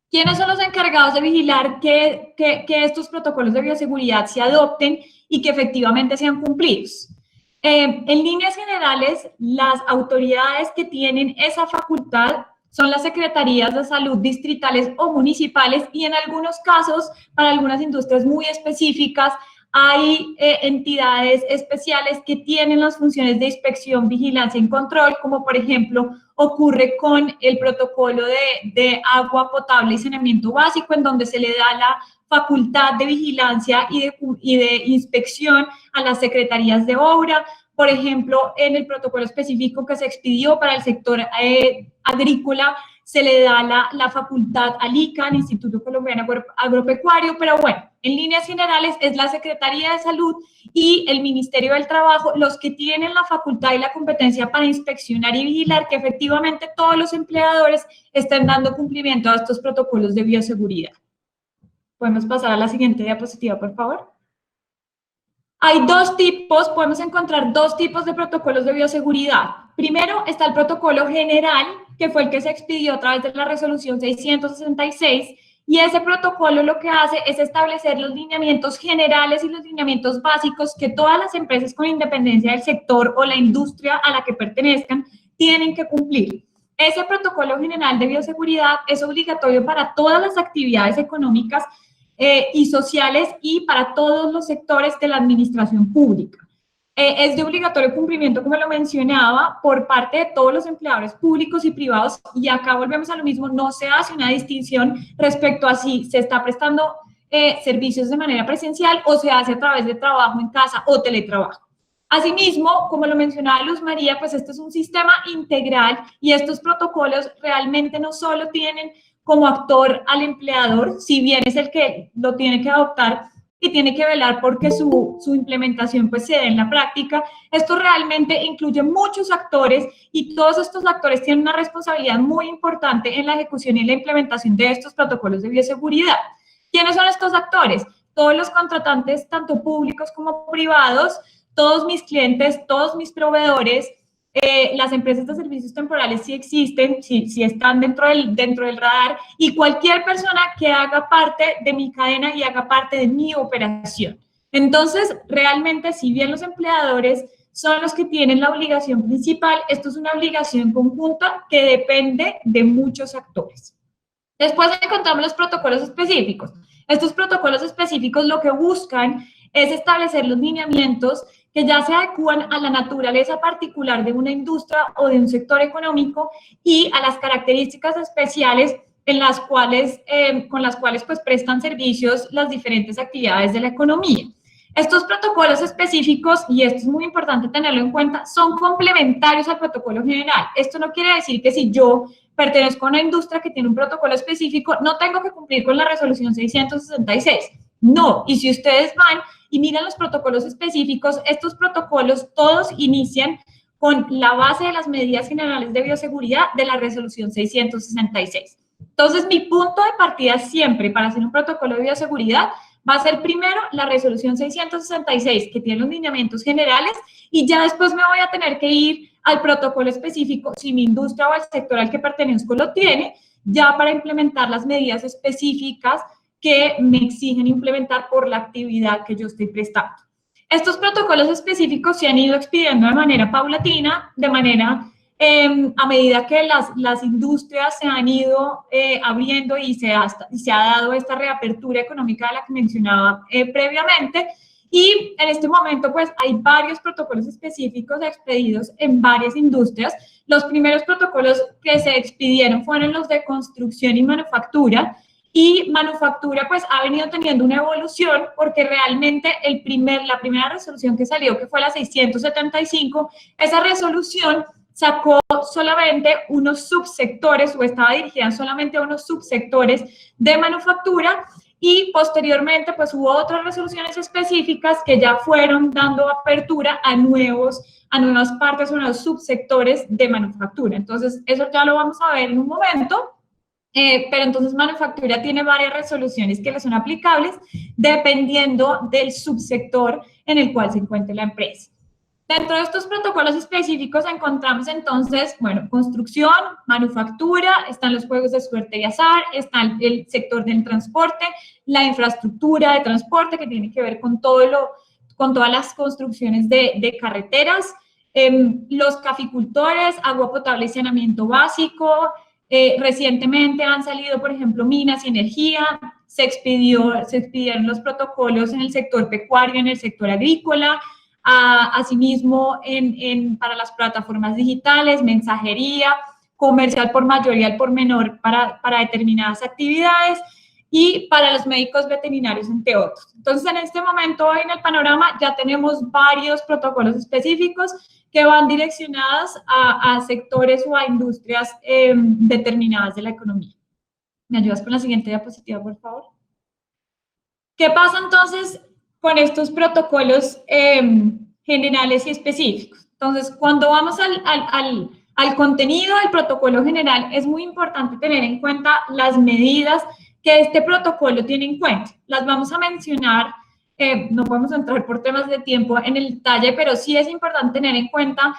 ¿Quiénes son los encargados de vigilar que estos protocolos de bioseguridad se adopten y que efectivamente sean cumplidos? En líneas generales, las autoridades que tienen esa facultad son las secretarías de salud distritales o municipales, y en algunos casos, para algunas industrias muy específicas, hay entidades especiales que tienen las funciones de inspección, vigilancia y control, como por ejemplo ocurre con el protocolo de agua potable y saneamiento básico, en donde se le da la facultad de vigilancia y de inspección a las secretarías de obra. Por ejemplo, en el protocolo específico que se expidió para el sector agrícola, se le da la facultad al ICA, al Instituto Colombiano Agropecuario, pero bueno, en líneas generales es la Secretaría de Salud y el Ministerio del Trabajo los que tienen la facultad y la competencia para inspeccionar y vigilar que efectivamente todos los empleadores estén dando cumplimiento a estos protocolos de bioseguridad. Podemos pasar a la siguiente diapositiva, por favor. Hay podemos encontrar dos tipos de protocolos de bioseguridad. Primero está el protocolo general, que fue el que se expidió a través de la resolución 666, y ese protocolo lo que hace es establecer los lineamientos generales y los lineamientos básicos que todas las empresas con independencia del sector o la industria a la que pertenezcan tienen que cumplir. Ese protocolo general de bioseguridad es obligatorio para todas las actividades económicas y sociales y para todos los sectores de la administración pública. Es de obligatorio cumplimiento, como lo mencionaba, por parte de todos los empleadores públicos y privados, y acá volvemos a lo mismo, no se hace una distinción respecto a si se está prestando servicios de manera presencial o se hace a través de trabajo en casa o teletrabajo. Asimismo, como lo mencionaba Luz María, pues este es un sistema integral y estos protocolos realmente no solo tienen como actor al empleador, si bien es el que lo tiene que adoptar y tiene que velar porque su implementación pues se dé en la práctica. Esto realmente incluye muchos actores y todos estos actores tienen una responsabilidad muy importante en la ejecución y la implementación de estos protocolos de bioseguridad. ¿Quiénes son estos actores? Todos los contratantes, tanto públicos como privados, todos mis clientes, todos mis proveedores, las empresas de servicios temporales sí existen, sí están dentro del radar, y cualquier persona que haga parte de mi cadena y haga parte de mi operación. Entonces, realmente, si bien los empleadores son los que tienen la obligación principal, esto es una obligación conjunta que depende de muchos actores. Después encontramos los protocolos específicos. Estos protocolos específicos lo que buscan es establecer los lineamientos que ya se adecúan a la naturaleza particular de una industria o de un sector económico y a las características especiales en las cuales, con las cuales pues, prestan servicios las diferentes actividades de la economía. Estos protocolos específicos, y esto es muy importante tenerlo en cuenta, son complementarios al protocolo general. Esto no quiere decir que si yo pertenezco a una industria que tiene un protocolo específico, no tengo que cumplir con la resolución 666. No, y si ustedes van y miran los protocolos específicos, estos protocolos todos inician con la base de las medidas generales de bioseguridad de la resolución 666. Entonces, mi punto de partida siempre para hacer un protocolo de bioseguridad va a ser primero la resolución 666, que tiene los lineamientos generales, y ya después me voy a tener que ir al protocolo específico, si mi industria o el sector al que pertenezco lo tiene, ya para implementar las medidas específicas que me exigen implementar por la actividad que yo estoy prestando. Estos protocolos específicos se han ido expidiendo de manera paulatina, de manera a medida que las industrias se han ido abriendo y se ha dado esta reapertura económica de la que mencionaba previamente. Y en este momento, pues, hay varios protocolos específicos expedidos en varias industrias. Los primeros protocolos que se expidieron fueron los de construcción y manufactura. Y manufactura, pues, ha venido teniendo una evolución porque realmente la primera resolución que salió, que fue la 675, esa resolución sacó solamente unos subsectores o estaba dirigida solamente a unos subsectores de manufactura, y posteriormente pues hubo otras resoluciones específicas que ya fueron dando apertura a nuevas partes o nuevos subsectores de manufactura. Entonces eso ya lo vamos a ver en un momento, pero entonces manufactura tiene varias resoluciones que le son aplicables dependiendo del subsector en el cual se encuentre la empresa. Dentro de estos protocolos específicos encontramos entonces, bueno, construcción, manufactura, están los juegos de suerte y azar, está el sector del transporte, la infraestructura de transporte que tiene que ver con todas las construcciones de carreteras, los caficultores, agua potable y saneamiento básico. Recientemente han salido, por ejemplo, minas y energía, se expidieron los protocolos en el sector pecuario, en el sector agrícola. Asimismo, para las plataformas digitales, mensajería, comercial por mayor y al por menor para determinadas actividades, y para los médicos veterinarios, entre otros. Entonces, en este momento, hoy en el panorama, ya tenemos varios protocolos específicos que van direccionados a sectores o a industrias determinadas de la economía. ¿Me ayudas con la siguiente diapositiva, por favor? ¿Qué pasa entonces con estos protocolos generales y específicos? Entonces, cuando vamos al contenido del protocolo general, es muy importante tener en cuenta las medidas que este protocolo tiene en cuenta. Las vamos a mencionar, no podemos entrar por temas de tiempo en el detalle, pero sí es importante tener en cuenta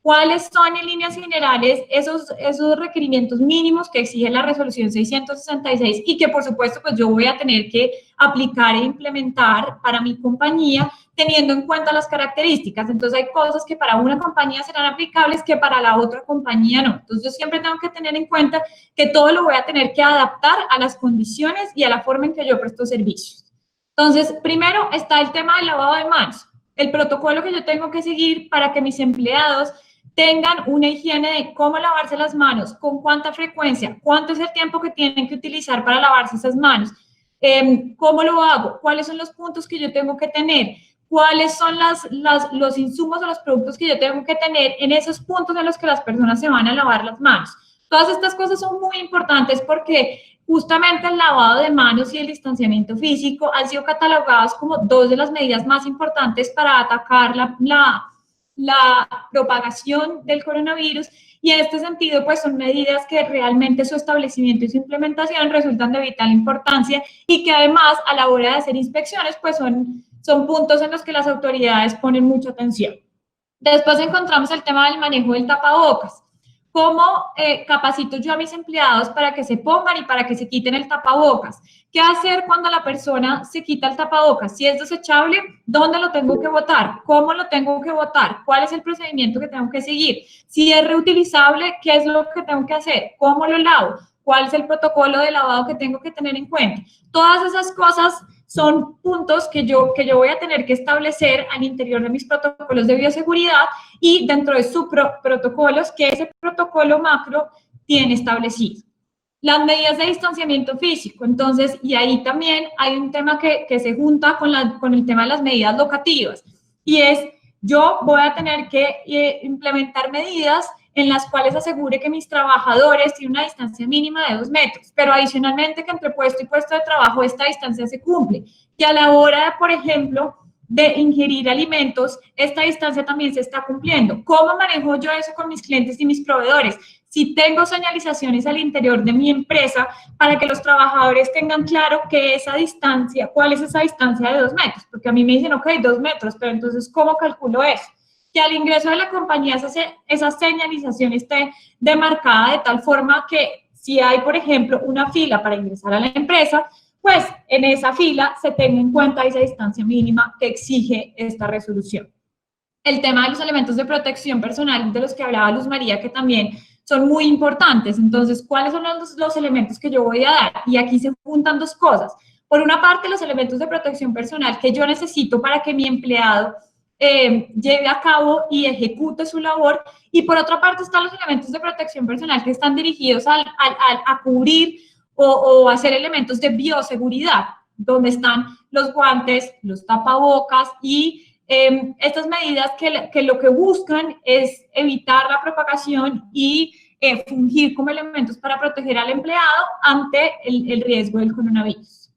cuáles son en líneas generales esos requerimientos mínimos que exige la resolución 666 y que por supuesto pues yo voy a tener que aplicar e implementar para mi compañía teniendo en cuenta las características. Entonces hay cosas que para una compañía serán aplicables que para la otra compañía no. Entonces yo siempre tengo que tener en cuenta que todo lo voy a tener que adaptar a las condiciones y a la forma en que yo presto servicios. Entonces primero está el tema del lavado de manos, el protocolo que yo tengo que seguir para que mis empleados tengan una higiene de cómo lavarse las manos, con cuánta frecuencia, cuánto es el tiempo que tienen que utilizar para lavarse esas manos, cómo lo hago, cuáles son los puntos que yo tengo que tener, cuáles son los insumos o los productos que yo tengo que tener en esos puntos en los que las personas se van a lavar las manos. Todas estas cosas son muy importantes porque justamente el lavado de manos y el distanciamiento físico han sido catalogados como dos de las medidas más importantes para atacar la propagación del coronavirus, y en este sentido pues son medidas que realmente su establecimiento y su implementación resultan de vital importancia y que además a la hora de hacer inspecciones pues son puntos en los que las autoridades ponen mucha atención. Después encontramos el tema del manejo del tapabocas. ¿Cómo capacito yo a mis empleados para que se pongan y para que se quiten el tapabocas? ¿Qué hacer cuando la persona se quita el tapabocas? Si es desechable, ¿dónde lo tengo que botar? ¿Cómo lo tengo que botar? ¿Cuál es el procedimiento que tengo que seguir? Si es reutilizable, ¿qué es lo que tengo que hacer? ¿Cómo lo lavo? ¿Cuál es el protocolo de lavado que tengo que tener en cuenta? Todas esas cosas son puntos que yo voy a tener que establecer al interior de mis protocolos de bioseguridad y dentro de sus protocolos que ese protocolo macro tiene establecido. Las medidas de distanciamiento físico, entonces, y ahí también hay un tema que se junta con el tema de las medidas locativas, y es, yo voy a tener que implementar medidas en las cuales asegure que mis trabajadores tienen una distancia mínima de 2 metros, pero adicionalmente que entre puesto y puesto de trabajo esta distancia se cumple, que a la hora, por ejemplo, de ingerir alimentos, esta distancia también se está cumpliendo. ¿Cómo manejo yo eso con mis clientes y mis proveedores? Si tengo señalizaciones al interior de mi empresa para que los trabajadores tengan claro que esa distancia, ¿cuál es esa distancia de 2 metros? Porque a mí me dicen, ok, 2 metros, pero entonces, ¿cómo calculo eso? Que al ingreso de la compañía esa señalización esté demarcada de tal forma que si hay, por ejemplo, una fila para ingresar a la empresa, pues en esa fila se tenga en cuenta esa distancia mínima que exige esta resolución. El tema de los elementos de protección personal de los que hablaba Luz María, que también son muy importantes. Entonces, ¿cuáles son los elementos que yo voy a dar? Y aquí se juntan dos cosas. Por una parte, los elementos de protección personal que yo necesito para que mi empleado lleve a cabo y ejecute su labor, y por otra parte están los elementos de protección personal que están dirigidos a cubrir o hacer elementos de bioseguridad, donde están los guantes, los tapabocas y estas medidas que lo que buscan es evitar la propagación y fungir como elementos para proteger al empleado ante el riesgo del coronavirus.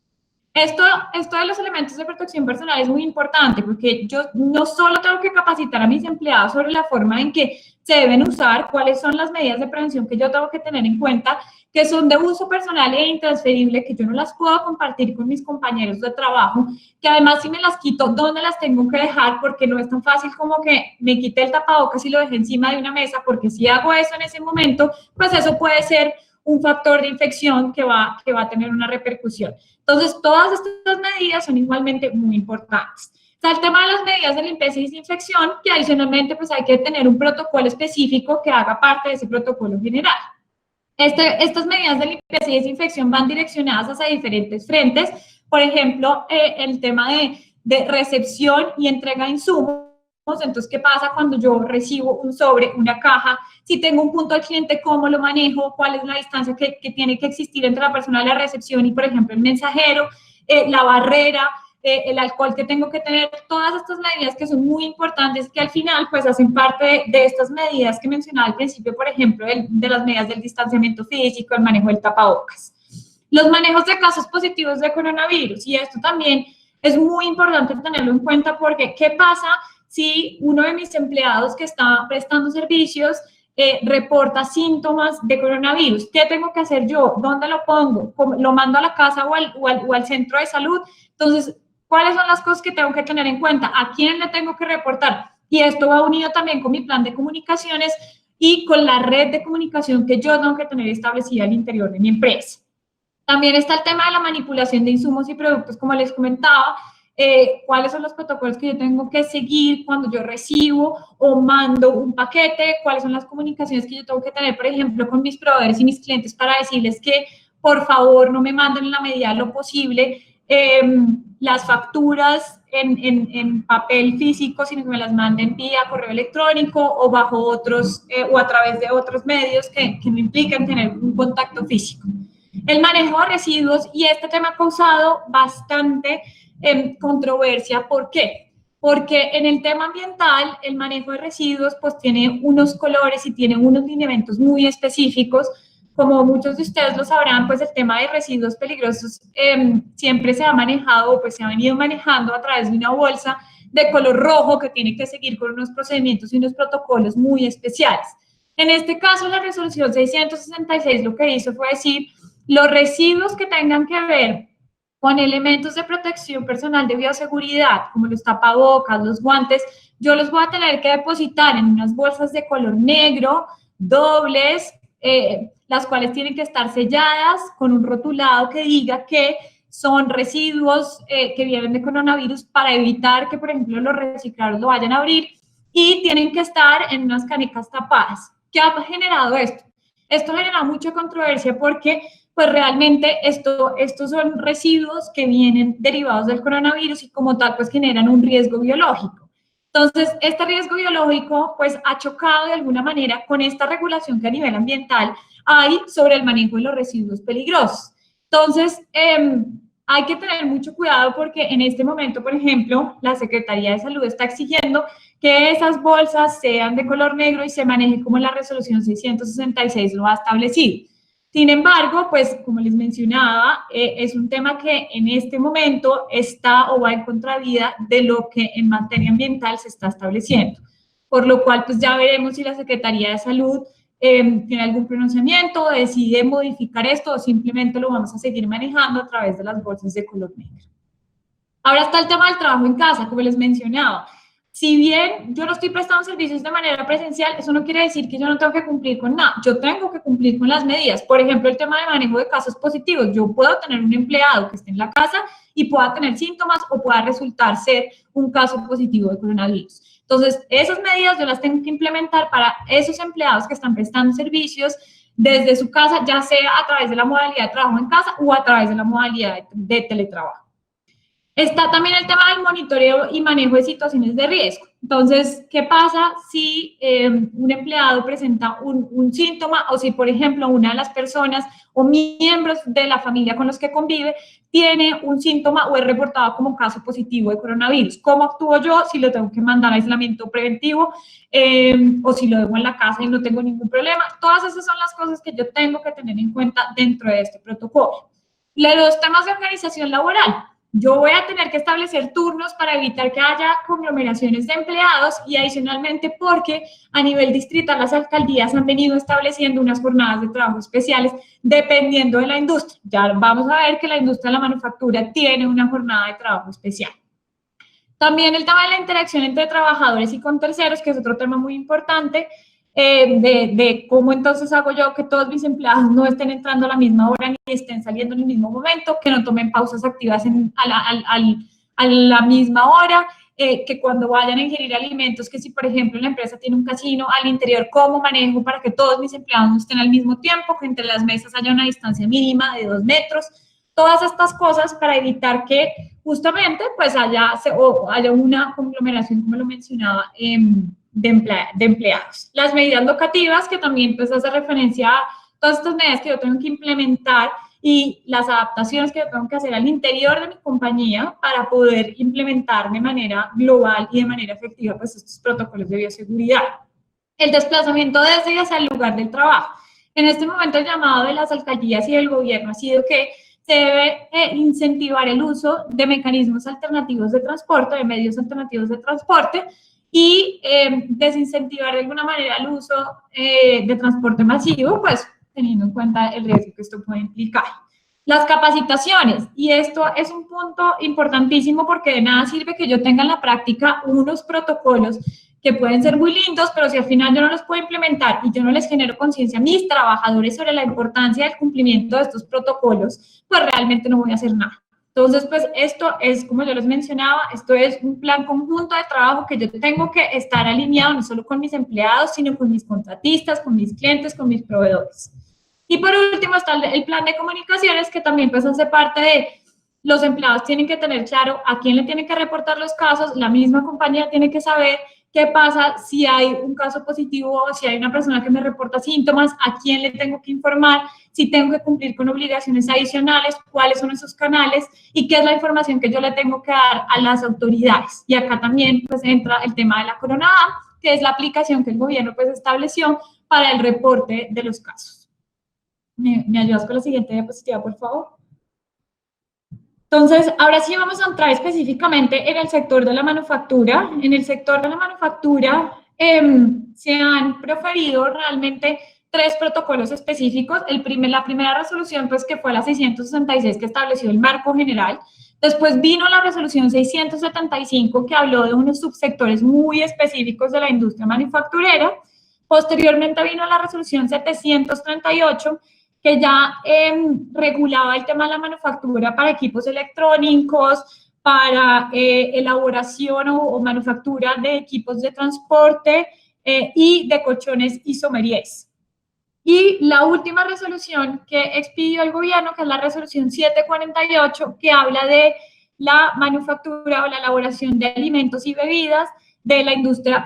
Esto de los elementos de protección personal es muy importante porque yo no solo tengo que capacitar a mis empleados sobre la forma en que se deben usar, cuáles son las medidas de prevención que yo tengo que tener en cuenta, que son de uso personal e intransferible, que yo no las puedo compartir con mis compañeros de trabajo, que además si me las quito, ¿dónde las tengo que dejar? Porque no es tan fácil como que me quite el tapabocas y lo dejé encima de una mesa, porque si hago eso en ese momento, pues eso puede ser un factor de infección que va a tener una repercusión. Entonces, todas estas medidas son igualmente muy importantes. Está el tema de las medidas de limpieza y desinfección, que adicionalmente pues hay que tener un protocolo específico que haga parte de ese protocolo general. Estas medidas de limpieza y desinfección van direccionadas hacia diferentes frentes. Por ejemplo, el tema de recepción y entrega de insumos. Entonces, ¿qué pasa cuando yo recibo un sobre, una caja? Si tengo un punto al cliente, ¿cómo lo manejo? ¿Cuál es la distancia que tiene que existir entre la persona de la recepción y, por ejemplo, el mensajero? La barrera, el alcohol que tengo que tener, todas estas medidas que son muy importantes, que al final, pues, hacen parte de estas medidas que mencionaba al principio, por ejemplo, de las medidas del distanciamiento físico, el manejo del tapabocas. Los manejos de casos positivos de coronavirus, y esto también es muy importante tenerlo en cuenta porque, ¿qué pasa si uno de mis empleados que está prestando servicios reporta síntomas de coronavirus? ¿Qué tengo que hacer yo? ¿Dónde lo pongo? ¿Lo mando a la casa o al centro de salud? Entonces, ¿cuáles son las cosas que tengo que tener en cuenta? ¿A quién le tengo que reportar? Y esto va unido también con mi plan de comunicaciones y con la red de comunicación que yo tengo que tener establecida al interior de mi empresa. También está el tema de la manipulación de insumos y productos, como les comentaba. Cuáles son los protocolos que yo tengo que seguir cuando yo recibo o mando un paquete, cuáles son las comunicaciones que yo tengo que tener, por ejemplo, con mis proveedores y mis clientes para decirles que, por favor, no me manden en la medida de lo posible las facturas en papel físico, sino que me las manden vía correo electrónico o bajo otros, o a través de otros medios que no implican tener un contacto físico. El manejo de residuos, y este tema ha causado bastante controversia. ¿Por qué? Porque en el tema ambiental, el manejo de residuos pues tiene unos colores y tiene unos lineamientos muy específicos. Como muchos de ustedes lo sabrán, pues el tema de residuos peligrosos siempre se ha manejado, pues se ha venido manejando a través de una bolsa de color rojo que tiene que seguir con unos procedimientos y unos protocolos muy especiales. En este caso, la resolución 666 lo que hizo fue decir, los residuos que tengan que ver con elementos de protección personal de bioseguridad, como los tapabocas, los guantes, yo los voy a tener que depositar en unas bolsas de color negro, dobles, las cuales tienen que estar selladas con un rotulado que diga que son residuos que vienen de coronavirus para evitar que, por ejemplo, los reciclados lo vayan a abrir, y tienen que estar en unas canecas tapadas. ¿Qué ha generado esto? Esto genera mucha controversia porque pues realmente estos son residuos que vienen derivados del coronavirus y como tal pues generan un riesgo biológico. Entonces, este riesgo biológico pues ha chocado de alguna manera con esta regulación que a nivel ambiental hay sobre el manejo de los residuos peligrosos. Entonces, hay que tener mucho cuidado porque en este momento, por ejemplo, la Secretaría de Salud está exigiendo que esas bolsas sean de color negro y se maneje como la resolución 666 lo ha establecido. Sin embargo, pues como les mencionaba, es un tema que en este momento está o va en contravía de lo que en materia ambiental se está estableciendo. Por lo cual, pues ya veremos si la Secretaría de Salud tiene algún pronunciamiento, decide modificar esto o simplemente lo vamos a seguir manejando a través de las bolsas de color negro. Ahora está el tema del trabajo en casa, como les mencionaba. Si bien yo no estoy prestando servicios de manera presencial, eso no quiere decir que yo no tengo que cumplir con nada. Yo tengo que cumplir con las medidas. Por ejemplo, el tema de manejo de casos positivos. Yo puedo tener un empleado que esté en la casa y pueda tener síntomas o pueda resultar ser un caso positivo de coronavirus. Entonces, esas medidas yo las tengo que implementar para esos empleados que están prestando servicios desde su casa, ya sea a través de la modalidad de trabajo en casa o a través de la modalidad de teletrabajo. Está también el tema del monitoreo y manejo de situaciones de riesgo. Entonces, ¿qué pasa si un empleado presenta un síntoma o si, por ejemplo, una de las personas o miembros de la familia con los que convive tiene un síntoma o es reportado como caso positivo de coronavirus? ¿Cómo actúo yo si lo tengo que mandar a aislamiento preventivo o si lo dejo en la casa y no tengo ningún problema? Todas esas son las cosas que yo tengo que tener en cuenta dentro de este protocolo. Los temas de organización laboral. Yo voy a tener que establecer turnos para evitar que haya conglomeraciones de empleados y adicionalmente porque a nivel distrital las alcaldías han venido estableciendo unas jornadas de trabajo especiales dependiendo de la industria. Ya vamos a ver que la industria de la manufactura tiene una jornada de trabajo especial. También el tema de la interacción entre trabajadores y con terceros, que es otro tema muy importante, de cómo entonces hago yo que todos mis empleados no estén entrando a la misma hora ni estén saliendo en el mismo momento, que no tomen pausas activas a la misma hora, que cuando vayan a ingerir alimentos, que si por ejemplo la empresa tiene un casino al interior, cómo manejo para que todos mis empleados no estén al mismo tiempo, que entre las mesas haya una distancia mínima de 2 metros, todas estas cosas para evitar que justamente pues haya una conglomeración, como lo mencionaba, de empleados. Las medidas locativas, que también pues hace referencia a todas estas medidas que yo tengo que implementar y las adaptaciones que yo tengo que hacer al interior de mi compañía para poder implementar de manera global y de manera efectiva pues estos protocolos de bioseguridad. El desplazamiento desde y hacia el lugar del trabajo. En este momento el llamado de las alcaldías y del gobierno ha sido que se debe incentivar el uso de mecanismos alternativos de transporte, de medios alternativos de transporte, y desincentivar de alguna manera el uso de transporte masivo, pues teniendo en cuenta el riesgo que esto puede implicar. Las capacitaciones, y esto es un punto importantísimo porque de nada sirve que yo tenga en la práctica unos protocolos que pueden ser muy lindos, pero si al final yo no los puedo implementar y yo no les genero conciencia a mis trabajadores sobre la importancia del cumplimiento de estos protocolos, pues realmente no voy a hacer nada. Entonces, pues esto es, como yo les mencionaba, esto es un plan conjunto de trabajo que yo tengo que estar alineado no solo con mis empleados, sino con mis contratistas, con mis clientes, con mis proveedores. Y por último está el plan de comunicaciones, que también pues hace parte de los empleados tienen que tener claro a quién le tienen que reportar los casos, la misma compañía tiene que saber qué pasa si hay un caso positivo o si hay una persona que me reporta síntomas, a quién le tengo que informar, si tengo que cumplir con obligaciones adicionales, cuáles son esos canales y qué es la información que yo le tengo que dar a las autoridades. Y acá también pues entra el tema de la Corona App, que es la aplicación que el gobierno pues estableció para el reporte de los casos. ¿Me ayudas con la siguiente diapositiva, por favor? Entonces, ahora sí vamos a entrar específicamente en el sector de la manufactura. En el sector de la manufactura se han proferido realmente 3 protocolos específicos. La primera resolución, pues, que fue la 666, que estableció el marco general. Después vino la resolución 675, que habló de unos subsectores muy específicos de la industria manufacturera. Posteriormente vino la resolución 738, que ya regulaba el tema de la manufactura para equipos electrónicos, para elaboración o manufactura de equipos de transporte y de colchones y sommeliers. Y la última resolución que expidió el gobierno, que es la resolución 748, que habla de la manufactura o la elaboración de alimentos y bebidas, de la industria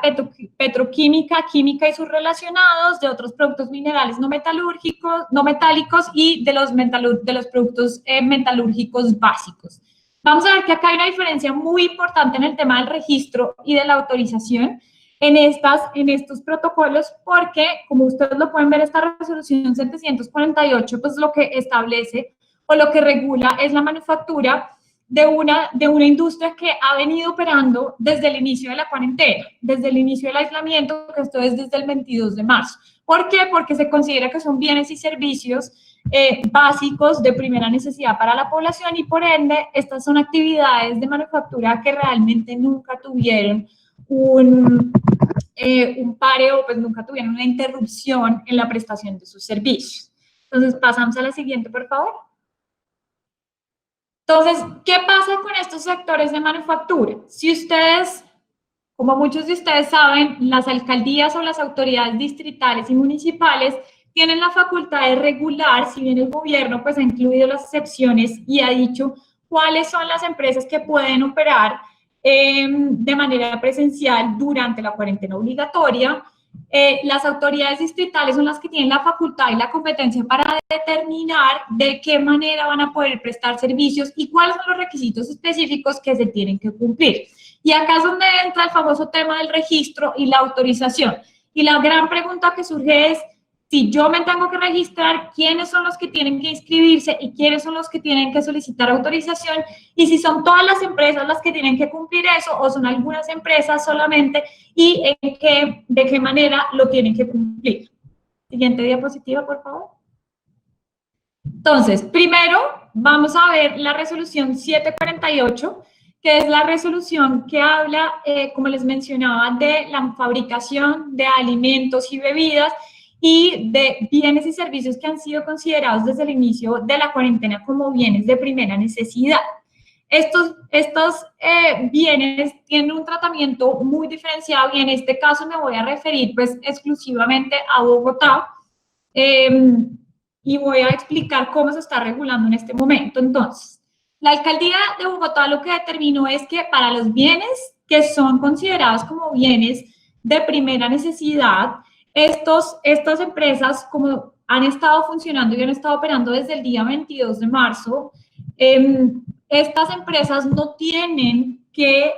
petroquímica, química y sus relacionados, de otros productos minerales no metálicos y de los productos metalúrgicos básicos. Vamos a ver que acá hay una diferencia muy importante en el tema del registro y de la autorización en estos protocolos, porque, como ustedes lo pueden ver, esta resolución 748, pues lo que establece o lo que regula es la manufactura de una industria que ha venido operando desde el inicio de la cuarentena, desde el inicio del aislamiento, que esto es desde el 22 de marzo. ¿Por qué? Porque se considera que son bienes y servicios básicos de primera necesidad para la población y, por ende, estas son actividades de manufactura que realmente nunca tuvieron un pareo, pues nunca tuvieron una interrupción en la prestación de sus servicios. Entonces, pasamos a la siguiente, por favor. Entonces, ¿qué pasa con estos sectores de manufactura? Si ustedes, como muchos de ustedes saben, las alcaldías o las autoridades distritales y municipales tienen la facultad de regular, si bien el gobierno pues ha incluido las excepciones y ha dicho cuáles son las empresas que pueden operar de manera presencial durante la cuarentena obligatoria. Las autoridades distritales son las que tienen la facultad y la competencia para determinar de qué manera van a poder prestar servicios y cuáles son los requisitos específicos que se tienen que cumplir. Y acá es donde entra el famoso tema del registro y la autorización. Y la gran pregunta que surge es, si yo me tengo que registrar, ¿quiénes son los que tienen que inscribirse y quiénes son los que tienen que solicitar autorización? Y si son todas las empresas las que tienen que cumplir eso o son algunas empresas solamente y de qué manera lo tienen que cumplir. Siguiente diapositiva, por favor. Entonces, primero vamos a ver la resolución 748, que es la resolución que habla, como les mencionaba, de la fabricación de alimentos y bebidas y de bienes y servicios que han sido considerados desde el inicio de la cuarentena como bienes de primera necesidad. Estos bienes tienen un tratamiento muy diferenciado y en este caso me voy a referir pues exclusivamente a Bogotá y voy a explicar cómo se está regulando en este momento. Entonces, la alcaldía de Bogotá lo que determinó es que para los bienes que son considerados como bienes de primera necesidad, estas empresas, como han estado funcionando y han estado operando desde el día 22 de marzo, estas empresas no tienen que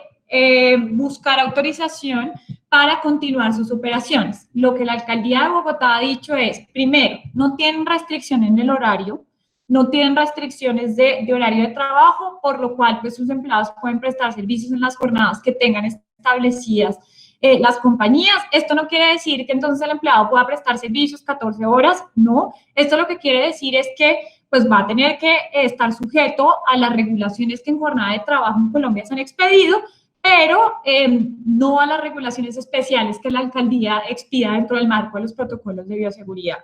buscar autorización para continuar sus operaciones. Lo que la alcaldía de Bogotá ha dicho es, primero, no tienen restricción en el horario, no tienen restricciones de horario de trabajo, por lo cual pues, sus empleados pueden prestar servicios en las jornadas que tengan establecidas las compañías. Esto no quiere decir que entonces el empleado pueda prestar servicios 14 horas, no. Esto lo que quiere decir es que pues va a tener que estar sujeto a las regulaciones que en jornada de trabajo en Colombia se han expedido, pero no a las regulaciones especiales que la alcaldía expida dentro del marco de los protocolos de bioseguridad.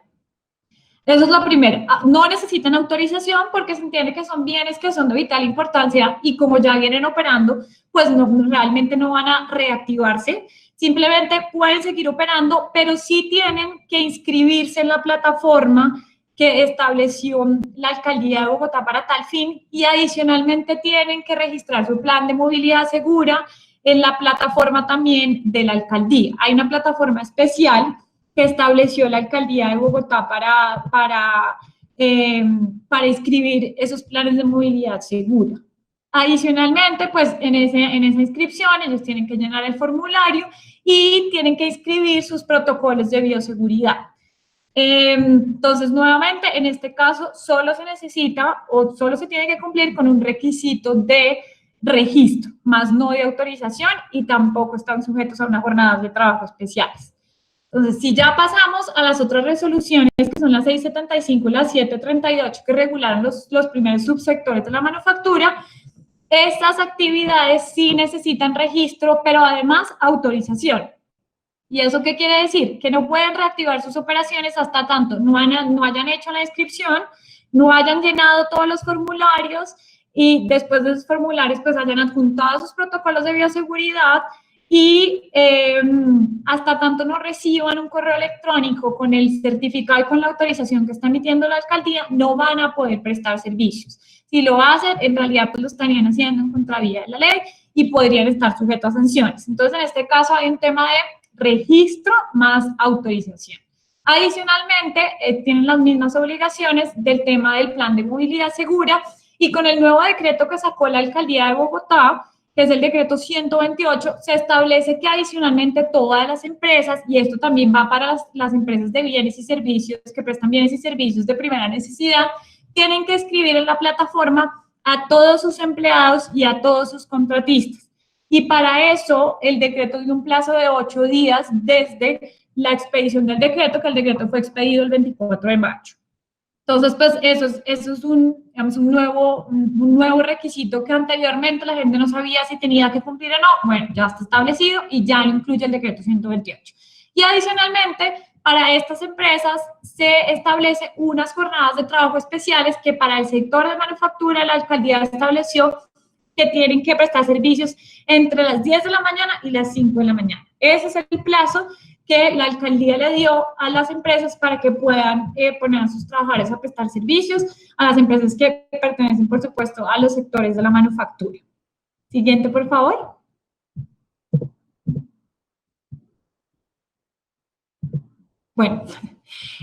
Eso es lo primero. No necesitan autorización porque se entiende que son bienes que son de vital importancia y como ya vienen operando, pues realmente no van a reactivarse. Simplemente pueden seguir operando, pero sí tienen que inscribirse en la plataforma que estableció la alcaldía de Bogotá para tal fin y adicionalmente tienen que registrar su plan de movilidad segura en la plataforma también de la alcaldía. Hay una plataforma especial que estableció la alcaldía de Bogotá para inscribir esos planes de movilidad segura. Adicionalmente, pues en esa inscripción ellos tienen que llenar el formulario y tienen que inscribir sus protocolos de bioseguridad. Entonces, nuevamente, en este caso, solo se necesita o solo se tiene que cumplir con un requisito de registro, más no de autorización y tampoco están sujetos a unas jornadas de trabajo especiales. Entonces, si ya pasamos a las otras resoluciones, que son las 675 y las 738, que regularon los primeros subsectores de la manufactura, estas actividades sí necesitan registro, pero además autorización. ¿Y eso qué quiere decir? Que no pueden reactivar sus operaciones hasta tanto no hayan hecho la inscripción, no hayan llenado todos los formularios y después de esos formularios pues hayan adjuntado sus protocolos de bioseguridad y hasta tanto no reciban un correo electrónico con el certificado y con la autorización que está emitiendo la alcaldía, no van a poder prestar servicios. Si lo hacen, en realidad pues lo estarían haciendo en contravía de la ley y podrían estar sujetos a sanciones. Entonces, en este caso hay un tema de registro más autorización. Adicionalmente, tienen las mismas obligaciones del tema del plan de movilidad segura y con el nuevo decreto que sacó la alcaldía de Bogotá, que es el decreto 128, se establece que adicionalmente todas las empresas, y esto también va para las empresas de bienes y servicios que prestan bienes y servicios de primera necesidad, tienen que escribir en la plataforma a todos sus empleados y a todos sus contratistas. Y para eso, el decreto dio un plazo de 8 días desde la expedición del decreto, que el decreto fue expedido el 24 de mayo. Entonces, pues, eso es digamos, un nuevo requisito que anteriormente la gente no sabía si tenía que cumplir o no. Bueno, ya está establecido y ya lo incluye el decreto 128. Y adicionalmente, para estas empresas se establece unas jornadas de trabajo especiales que para el sector de manufactura la alcaldía estableció que tienen que prestar servicios entre las 10 de la mañana y las 5 de la mañana. Ese es el plazo que la alcaldía le dio a las empresas para que puedan poner a sus trabajadores a prestar servicios, a las empresas que pertenecen, por supuesto, a los sectores de la manufactura. Siguiente, por favor. Bueno,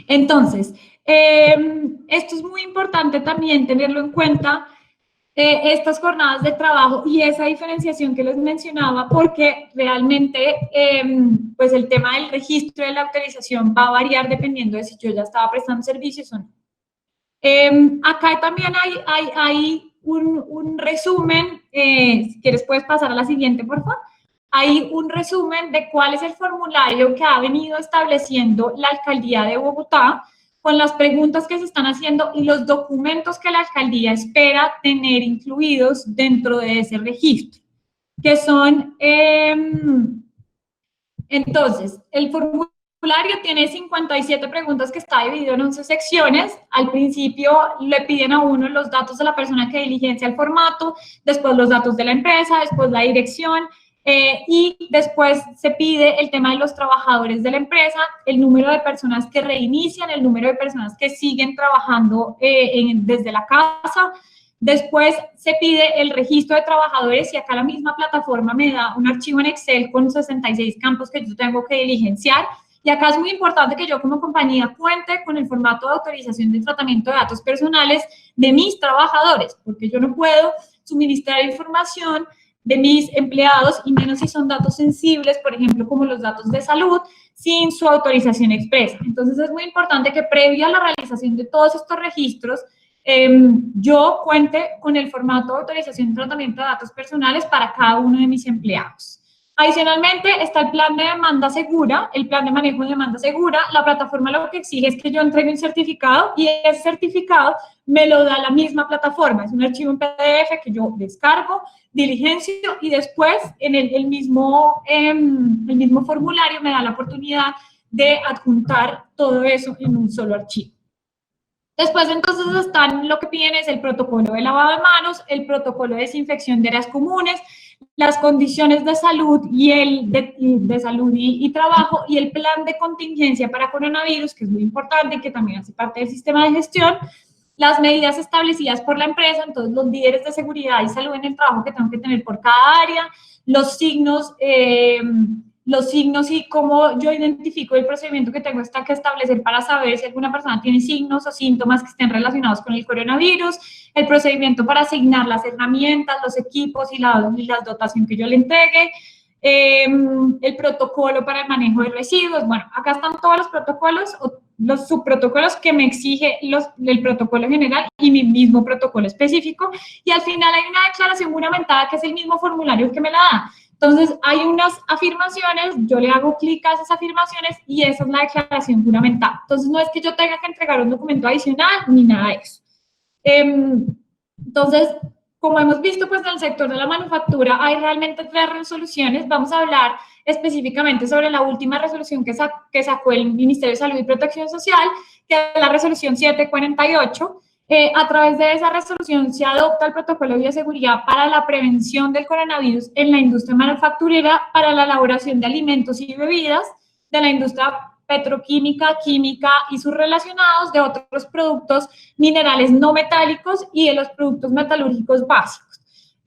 entonces, esto es muy importante también tenerlo en cuenta, estas jornadas de trabajo y esa diferenciación que les mencionaba, porque realmente pues el tema del registro de la autorización va a variar dependiendo de si yo ya estaba prestando servicios o no. Acá también hay un resumen, si quieres puedes pasar a la siguiente, por favor. Hay un resumen de cuál es el formulario que ha venido estableciendo la alcaldía de Bogotá, con las preguntas que se están haciendo y los documentos que la alcaldía espera tener incluidos dentro de ese registro, que son, entonces, el formulario tiene 57 preguntas que está dividido en 11 secciones. Al principio le piden a uno los datos de la persona que diligencia el formato, después los datos de la empresa, después la dirección, y después se pide el tema de los trabajadores de la empresa, el número de personas que reinician, el número de personas que siguen trabajando desde la casa. Después se pide el registro de trabajadores y acá la misma plataforma me da un archivo en Excel con 66 campos que yo tengo que diligenciar. Y acá es muy importante que yo como compañía cuente con el formato de autorización de tratamiento de datos personales de mis trabajadores, porque yo no puedo suministrar información de mis empleados, y menos si son datos sensibles, por ejemplo, como los datos de salud, sin su autorización expresa. Entonces, es muy importante que previa a la realización de todos estos registros, yo cuente con el formato de autorización de tratamiento de datos personales para cada uno de mis empleados. Adicionalmente, está el plan de demanda segura, el plan de manejo de demanda segura. La plataforma lo que exige es que yo entregue un certificado y ese certificado me lo da la misma plataforma. Es un archivo en PDF que yo descargo, diligencio y después en el mismo formulario me da la oportunidad de adjuntar todo eso en un solo archivo. Después, entonces, están lo que piden es el protocolo de lavado de manos, el protocolo de desinfección de áreas comunes, las condiciones de salud de salud y trabajo y el plan de contingencia para coronavirus, que es muy importante y que también hace parte del sistema de gestión, las medidas establecidas por la empresa, entonces los líderes de seguridad y salud en el trabajo que tengo que tener por cada área, los signos y cómo yo identifico el procedimiento que tengo que establecer para saber si alguna persona tiene signos o síntomas que estén relacionados con el coronavirus, el procedimiento para asignar las herramientas, los equipos y la dotación que yo le entregue, el protocolo para el manejo de residuos. Bueno, acá están todos los protocolos, los subprotocolos que me exige el protocolo general y mi mismo protocolo específico. Y al final hay una declaración juramentada que es el mismo formulario que me la da. Entonces, hay unas afirmaciones, yo le hago clic a esas afirmaciones y esa es la declaración juramentada. Entonces, no es que yo tenga que entregar un documento adicional ni nada de eso. Entonces, como hemos visto, pues en el sector de la manufactura hay realmente 3 resoluciones. Vamos a hablar específicamente sobre la última resolución que sacó el Ministerio de Salud y Protección Social, que es la resolución 748. A través de esa resolución se adopta el protocolo de bioseguridad para la prevención del coronavirus en la industria manufacturera, para la elaboración de alimentos y bebidas, de la industria petroquímica, química y sus relacionados, de otros productos minerales no metálicos y de los productos metalúrgicos básicos.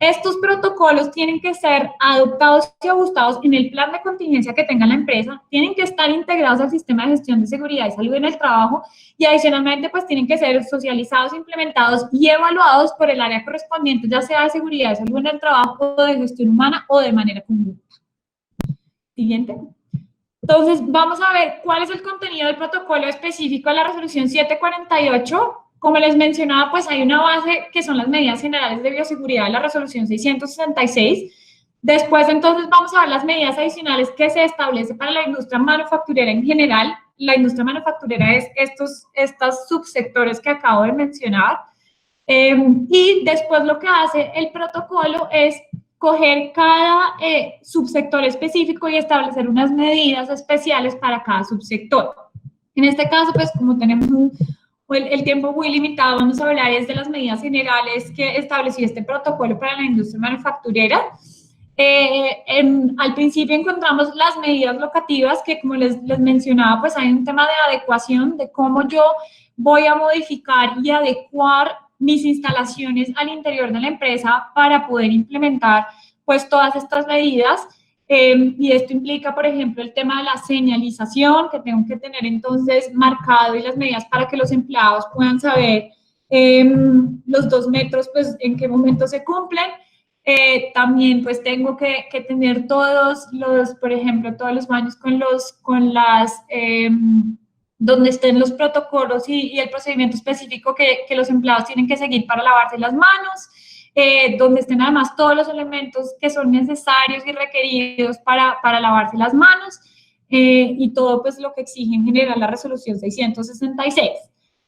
Estos protocolos tienen que ser adoptados y ajustados en el plan de contingencia que tenga la empresa, tienen que estar integrados al sistema de gestión de seguridad y salud en el trabajo y adicionalmente pues tienen que ser socializados, implementados y evaluados por el área correspondiente, ya sea de seguridad y salud en el trabajo, o de gestión humana o de manera conjunta. Siguiente. Entonces, vamos a ver cuál es el contenido del protocolo específico de la resolución 748. Como les mencionaba, pues hay una base que son las medidas generales de bioseguridad de la resolución 666. Después, entonces, vamos a ver las medidas adicionales que se establece para la industria manufacturera en general. La industria manufacturera es estos subsectores que acabo de mencionar. Y después lo que hace el protocolo es coger cada subsector específico y establecer unas medidas especiales para cada subsector. En este caso, pues como tenemos el tiempo muy limitado, vamos a hablar de las medidas generales que estableció este protocolo para la industria manufacturera. Al principio encontramos las medidas locativas que, como les mencionaba, pues hay un tema de adecuación, de cómo yo voy a modificar y adecuar mis instalaciones al interior de la empresa para poder implementar pues todas estas medidas. Y esto implica, por ejemplo, el tema de la señalización, que tengo que tener entonces marcado y las medidas para que los empleados puedan saber los 2 metros, pues en qué momento se cumplen. También pues tengo que tener todos los, por ejemplo, todos los baños donde estén los protocolos y el procedimiento específico que los empleados tienen que seguir para lavarse las manos, donde estén además todos los elementos que son necesarios y requeridos para lavarse las manos, y todo pues lo que exige en general la resolución 666.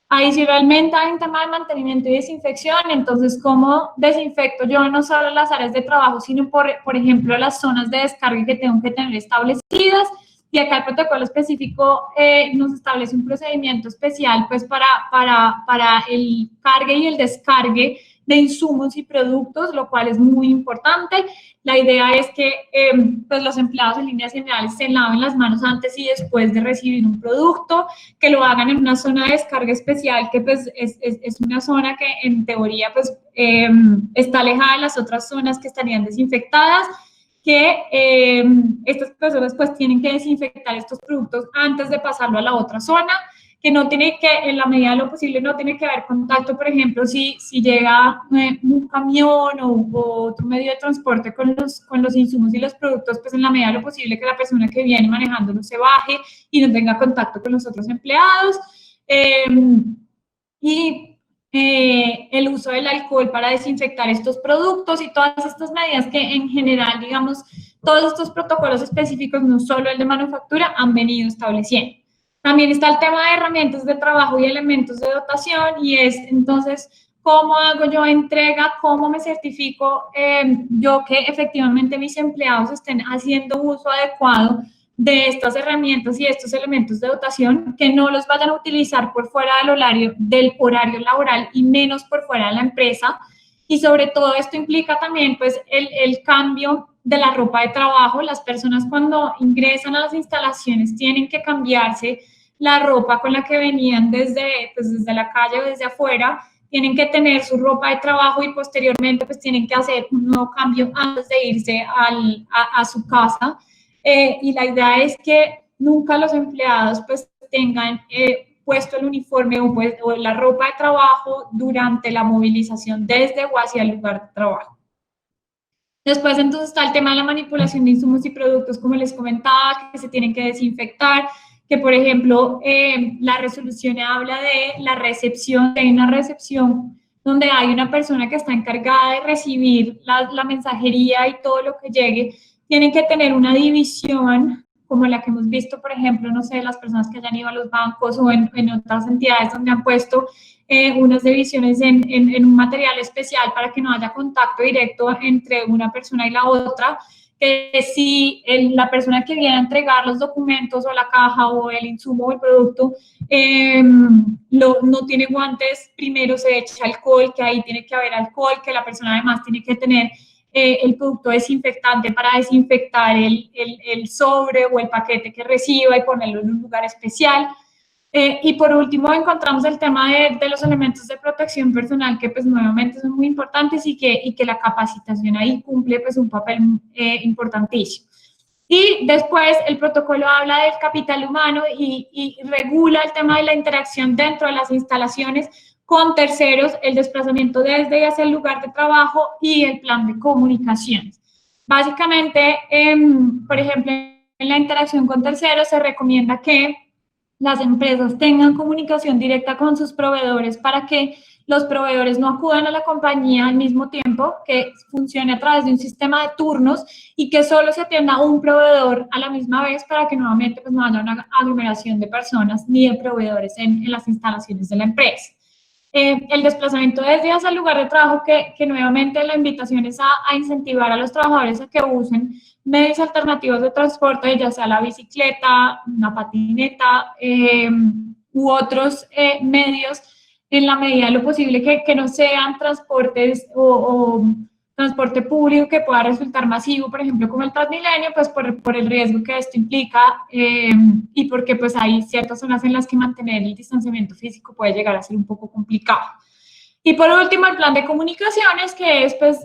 Adicionalmente hay un tema de mantenimiento y desinfección, entonces cómo desinfecto yo no solo las áreas de trabajo, sino por ejemplo las zonas de descarga que tengo que tener establecidas. Y acá el protocolo específico nos establece un procedimiento especial pues para el cargue y el descargue de insumos y productos, lo cual es muy importante. La idea es que pues los empleados en líneas generales se laven las manos antes y después de recibir un producto, que lo hagan en una zona de descarga especial, que pues es una zona que en teoría pues está alejada de las otras zonas que estarían desinfectadas, que estas personas pues tienen que desinfectar estos productos antes de pasarlo a la otra zona, que no tiene que, en la medida de lo posible, no tiene que haber contacto, por ejemplo, si llega un camión o otro medio de transporte con los insumos y los productos, pues en la medida de lo posible que la persona que viene manejándolo se baje y no tenga contacto con los otros empleados. El uso del alcohol para desinfectar estos productos y todas estas medidas que en general, digamos, todos estos protocolos específicos, no solo el de manufactura, han venido estableciendo. También está el tema de herramientas de trabajo y elementos de dotación, y es entonces cómo hago yo entrega, cómo me certifico yo que efectivamente mis empleados estén haciendo uso adecuado de estas herramientas y estos elementos de dotación, que no los vayan a utilizar por fuera del horario laboral y menos por fuera de la empresa. Y sobre todo esto implica también pues el cambio de la ropa de trabajo. Las personas cuando ingresan a las instalaciones tienen que cambiarse la ropa con la que venían desde la calle o desde afuera, tienen que tener su ropa de trabajo y posteriormente pues tienen que hacer un nuevo cambio antes de irse a su casa. Y la idea es que nunca los empleados pues tengan puesto el uniforme o la ropa de trabajo durante la movilización desde o hacia el lugar de trabajo. Después entonces está el tema de la manipulación de insumos y productos, como les comentaba, que se tienen que desinfectar, que por ejemplo la resolución habla de la recepción, de una recepción donde hay una persona que está encargada de recibir la mensajería y todo lo que llegue, tienen que tener una división como la que hemos visto, por ejemplo, no sé, las personas que hayan ido a los bancos o en otras entidades donde han puesto unas divisiones en un material especial para que no haya contacto directo entre una persona y la otra, que si la persona que viene a entregar los documentos o la caja o el insumo o el producto no tiene guantes, primero se echa alcohol, que ahí tiene que haber alcohol, que la persona además tiene que tener el producto desinfectante para desinfectar el sobre o el paquete que reciba y ponerlo en un lugar especial. Y por último encontramos el tema de los elementos de protección personal que pues nuevamente son muy importantes y que la capacitación ahí cumple pues un papel importantísimo. Y después el protocolo habla del capital humano y regula el tema de la interacción dentro de las instalaciones con terceros, el desplazamiento desde y hacia el lugar de trabajo y el plan de comunicaciones. Básicamente, por ejemplo, en la interacción con terceros se recomienda que las empresas tengan comunicación directa con sus proveedores para que los proveedores no acudan a la compañía al mismo tiempo, que funcione a través de un sistema de turnos y que solo se atienda un proveedor a la misma vez para que nuevamente pues, no haya una aglomeración de personas ni de proveedores en las instalaciones de la empresa. El desplazamiento desde hacia el lugar de trabajo, que nuevamente la invitación es a incentivar a los trabajadores a que usen medios alternativos de transporte, ya sea la bicicleta, una patineta u otros medios, en la medida de lo posible que no sean transportes o transporte público que pueda resultar masivo, por ejemplo, como el Transmilenio, pues por el riesgo que esto implica y porque pues hay ciertas zonas en las que mantener el distanciamiento físico puede llegar a ser un poco complicado. Y por último, el plan de comunicaciones, que es pues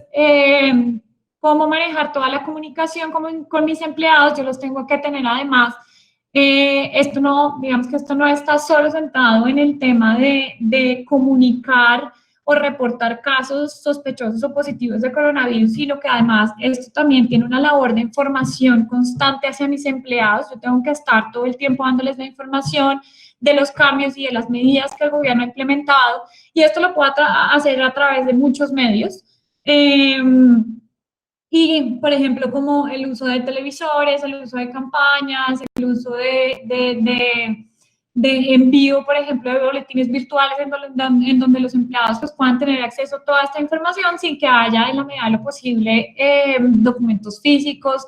cómo manejar toda la comunicación con mis empleados. Yo los tengo que tener además. Esto no está solo sentado en el tema de comunicar o reportar casos sospechosos o positivos de coronavirus, sino que además esto también tiene una labor de información constante hacia mis empleados. Yo tengo que estar todo el tiempo dándoles la información de los cambios y de las medidas que el gobierno ha implementado, y esto lo puedo hacer a través de muchos medios. Y, por ejemplo, como el uso de televisores, el uso de campañas, el uso de envío, por ejemplo, de boletines virtuales en donde los empleados pues, puedan tener acceso a toda esta información sin que haya, en la medida de lo posible, documentos físicos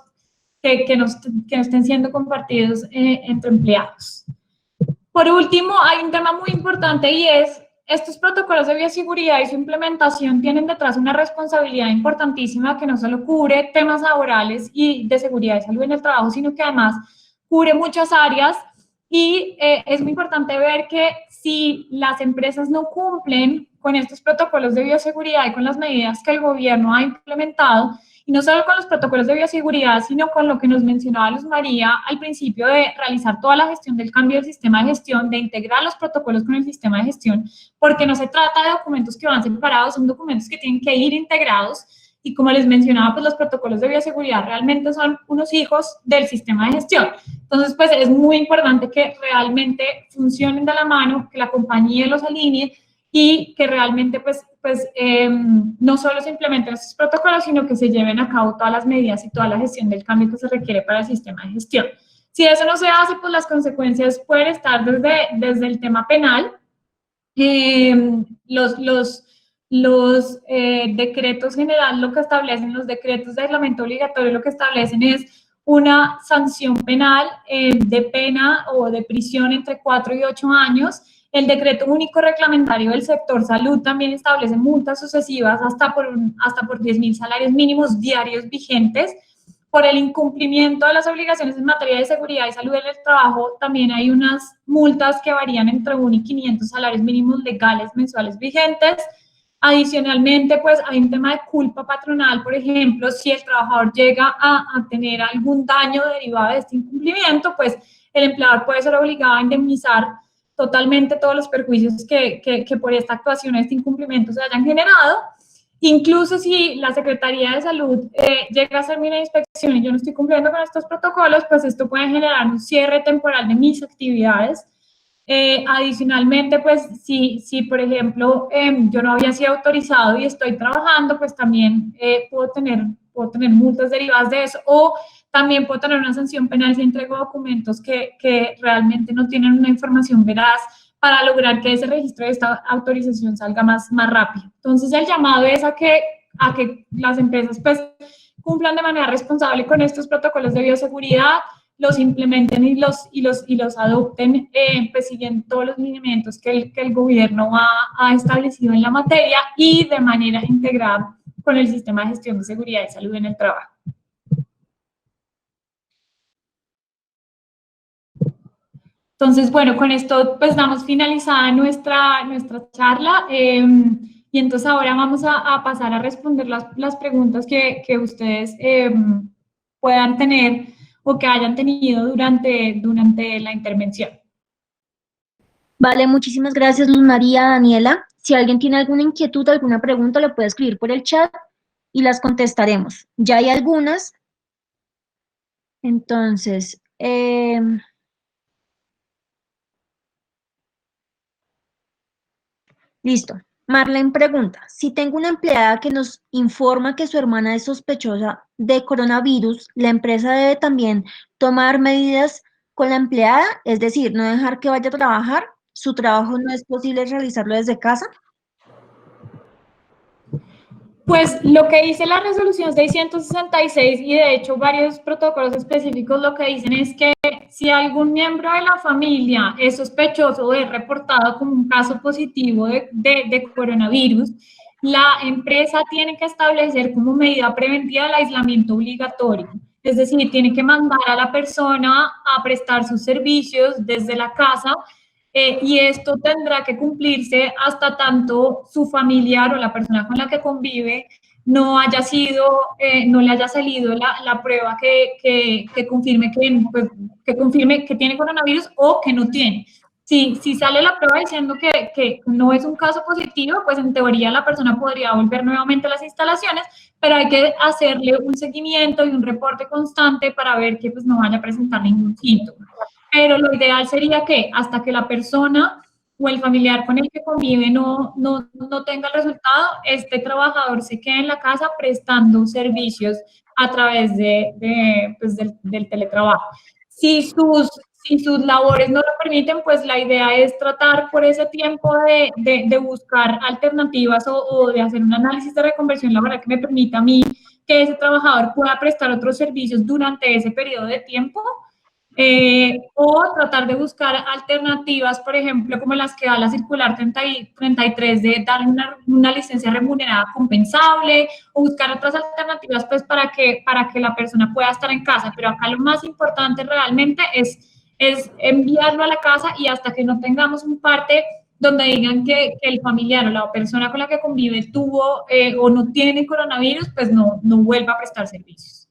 que no estén siendo compartidos entre empleados. Por último, hay un tema muy importante y es estos protocolos de bioseguridad y su implementación tienen detrás una responsabilidad importantísima que no solo cubre temas laborales y de seguridad y salud en el trabajo, sino que además cubre muchas áreas y es muy importante ver que si las empresas no cumplen con estos protocolos de bioseguridad y con las medidas que el gobierno ha implementado, y no solo con los protocolos de bioseguridad, sino con lo que nos mencionaba Luz María al principio de realizar toda la gestión del cambio del sistema de gestión, de integrar los protocolos con el sistema de gestión, porque no se trata de documentos que van separados, son documentos que tienen que ir integrados, y como les mencionaba, pues los protocolos de bioseguridad realmente son unos hijos del sistema de gestión. Entonces, pues es muy importante que realmente funcionen de la mano, que la compañía los alinee, y que realmente no solo se implementen estos protocolos, sino que se lleven a cabo todas las medidas y toda la gestión del cambio que se requiere para el sistema de gestión. Si eso no se hace, pues las consecuencias pueden estar desde el tema penal. Los decretos generales lo que establecen, los decretos de aislamiento obligatorio lo que establecen es una sanción penal de pena o de prisión entre 4 y 8 años. El decreto único reglamentario del sector salud también establece multas sucesivas hasta por 10.000 salarios mínimos diarios vigentes. Por el incumplimiento de las obligaciones en materia de seguridad y salud en el trabajo, también hay unas multas que varían entre 1 y 500 salarios mínimos legales mensuales vigentes. Adicionalmente, pues hay un tema de culpa patronal, por ejemplo, si el trabajador llega a tener algún daño derivado de este incumplimiento, pues el empleador puede ser obligado a indemnizar totalmente todos los perjuicios que por esta actuación, este incumplimiento se hayan generado. Incluso si la Secretaría de Salud llega a hacerme una inspección y yo no estoy cumpliendo con estos protocolos, pues esto puede generar un cierre temporal de mis actividades. Adicionalmente, pues si por ejemplo yo no había sido autorizado y estoy trabajando, pues también puedo tener puedo tener multas derivadas de eso, o también puedo tener una sanción penal si entrego documentos que realmente no tienen una información veraz para lograr que ese registro de esta autorización salga más rápido. Entonces, el llamado es a que las empresas pues cumplan de manera responsable con estos protocolos de bioseguridad, los implementen y los adopten, pues siguiendo todos los lineamientos que el gobierno ha establecido en la materia y de manera integrada con el sistema de gestión de seguridad y salud en el trabajo. Entonces, bueno, con esto pues damos finalizada nuestra charla y entonces ahora vamos a pasar a responder las preguntas que ustedes puedan tener o que hayan tenido durante la intervención. Vale, muchísimas gracias, Luz María, Daniela. Si alguien tiene alguna inquietud, alguna pregunta, lo puede escribir por el chat y las contestaremos. Ya hay algunas. Entonces, listo. Marlene pregunta, si tengo una empleada que nos informa que su hermana es sospechosa de coronavirus, ¿la empresa debe también tomar medidas con la empleada? Es decir, no dejar que vaya a trabajar. ¿Su trabajo no es posible realizarlo desde casa? Pues lo que dice la resolución 666 y de hecho varios protocolos específicos lo que dicen es que si algún miembro de la familia es sospechoso o es reportado como un caso positivo de coronavirus, la empresa tiene que establecer como medida preventiva el aislamiento obligatorio. Es decir, tiene que mandar a la persona a prestar sus servicios desde la casa. Y esto tendrá que cumplirse hasta tanto su familiar o la persona con la que convive no le haya salido la prueba que confirme que confirme que tiene coronavirus o que no tiene. Si sale la prueba diciendo que no es un caso positivo, pues en teoría la persona podría volver nuevamente a las instalaciones, pero hay que hacerle un seguimiento y un reporte constante para ver que pues no vaya a presentar ningún síntoma. Pero lo ideal sería que hasta que la persona o el familiar con el que convive no tenga el resultado, este trabajador se quede en la casa prestando servicios a través del teletrabajo. Si sus labores no lo permiten, pues la idea es tratar por ese tiempo de buscar alternativas o de hacer un análisis de reconversión laboral que me permita a mí que ese trabajador pueda prestar otros servicios durante ese periodo de tiempo. O tratar de buscar alternativas, por ejemplo, como las que da la circular 33 de dar una licencia remunerada compensable, o buscar otras alternativas pues para que la persona pueda estar en casa. Pero acá lo más importante realmente es enviarlo a la casa y hasta que no tengamos un parte donde digan que el familiar o la persona con la que convive tuvo o no tiene coronavirus, pues no vuelva a prestar servicios.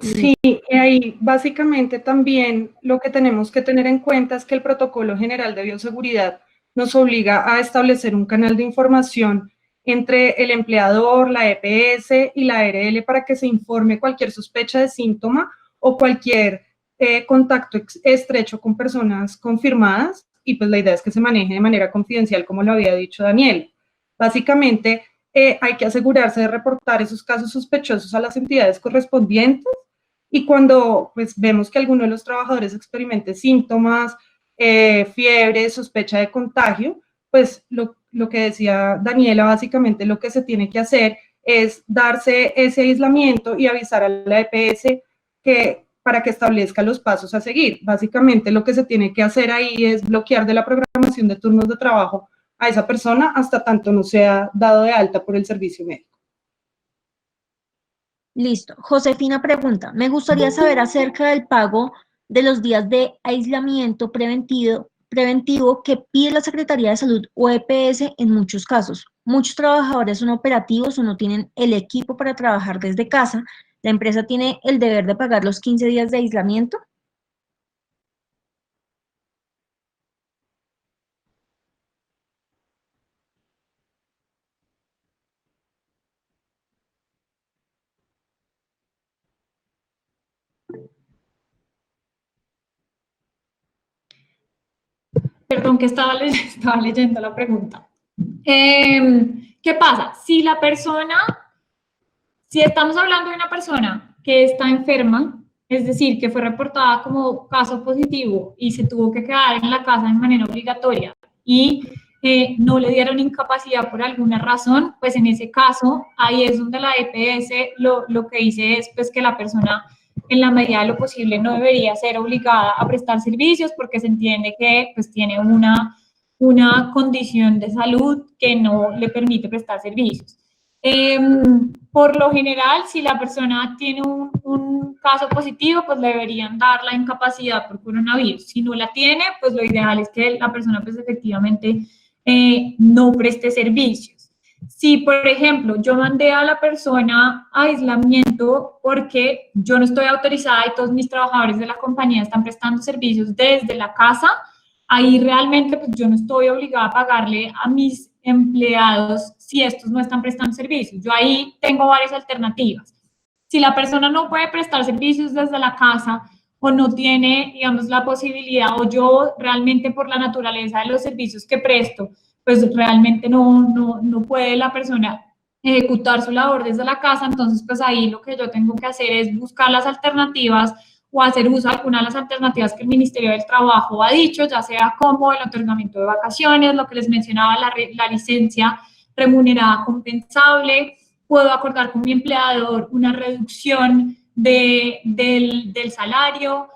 Sí, y ahí básicamente también lo que tenemos que tener en cuenta es que el Protocolo General de Bioseguridad nos obliga a establecer un canal de información entre el empleador, la EPS y la ARL para que se informe cualquier sospecha de síntoma o cualquier contacto estrecho con personas confirmadas, y pues la idea es que se maneje de manera confidencial, como lo había dicho Daniel. Básicamente hay que asegurarse de reportar esos casos sospechosos a las entidades correspondientes. Y cuando pues, vemos que alguno de los trabajadores experimente síntomas, fiebre, sospecha de contagio, pues lo que decía Daniela, básicamente lo que se tiene que hacer es darse ese aislamiento y avisar a la EPS para que establezca los pasos a seguir. Básicamente lo que se tiene que hacer ahí es bloquear de la programación de turnos de trabajo a esa persona hasta tanto no sea dado de alta por el servicio médico. Listo. Josefina pregunta, me gustaría saber acerca del pago de los días de aislamiento preventivo que pide la Secretaría de Salud o EPS en muchos casos. Muchos trabajadores son operativos o no tienen el equipo para trabajar desde casa. ¿La empresa tiene el deber de pagar los 15 días de aislamiento? Perdón, que estaba leyendo la pregunta. ¿Qué pasa? Si la persona Si estamos hablando de una persona que está enferma, es decir, que fue reportada como caso positivo y se tuvo que quedar en la casa de manera obligatoria y no le dieron incapacidad por alguna razón, pues en ese caso, ahí es donde la EPS lo que dice es pues, que la persona en la medida de lo posible no debería ser obligada a prestar servicios porque se entiende que pues, tiene una condición de salud que no le permite prestar servicios. Por lo general, si la persona tiene un caso positivo, pues le deberían dar la incapacidad por coronavirus. Si no la tiene, pues lo ideal es que la persona pues efectivamente no preste servicios. Si, por ejemplo, yo mandé a la persona a aislamiento porque yo no estoy autorizada y todos mis trabajadores de la compañía están prestando servicios desde la casa, ahí realmente pues yo no estoy obligada a pagarle a mis empleados si estos no están prestando servicios. Yo ahí tengo varias alternativas. Si la persona no puede prestar servicios desde la casa o no tiene, digamos, la posibilidad, o yo realmente por la naturaleza de los servicios que presto, pues realmente no puede la persona ejecutar su labor desde la casa, entonces pues ahí lo que yo tengo que hacer es buscar las alternativas o hacer uso de alguna de las alternativas que el Ministerio del Trabajo ha dicho, ya sea como el otorgamiento de vacaciones, lo que les mencionaba, la licencia remunerada compensable, puedo acordar con mi empleador una reducción del salario,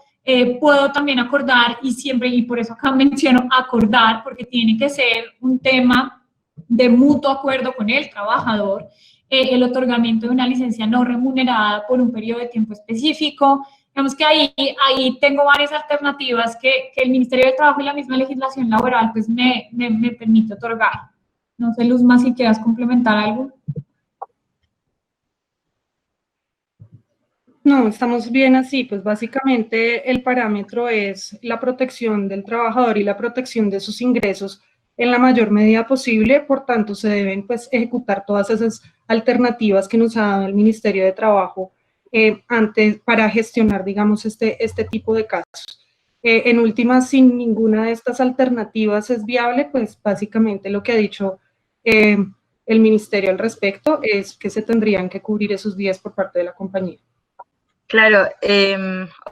puedo también acordar, y siempre, y por eso acá menciono acordar, porque tiene que ser un tema de mutuo acuerdo con el trabajador, el otorgamiento de una licencia no remunerada por un periodo de tiempo específico. Digamos que ahí tengo varias alternativas que el Ministerio del Trabajo y la misma legislación laboral pues me permite otorgar. No sé, Luzma, si quieras complementar algo. No, estamos bien así, pues básicamente el parámetro es la protección del trabajador y la protección de sus ingresos en la mayor medida posible, por tanto se deben pues ejecutar todas esas alternativas que nos ha dado el Ministerio de Trabajo antes para gestionar, digamos, este tipo de casos. En última, si ninguna de estas alternativas es viable, pues básicamente lo que ha dicho el Ministerio al respecto es que se tendrían que cubrir esos días por parte de la compañía. Claro,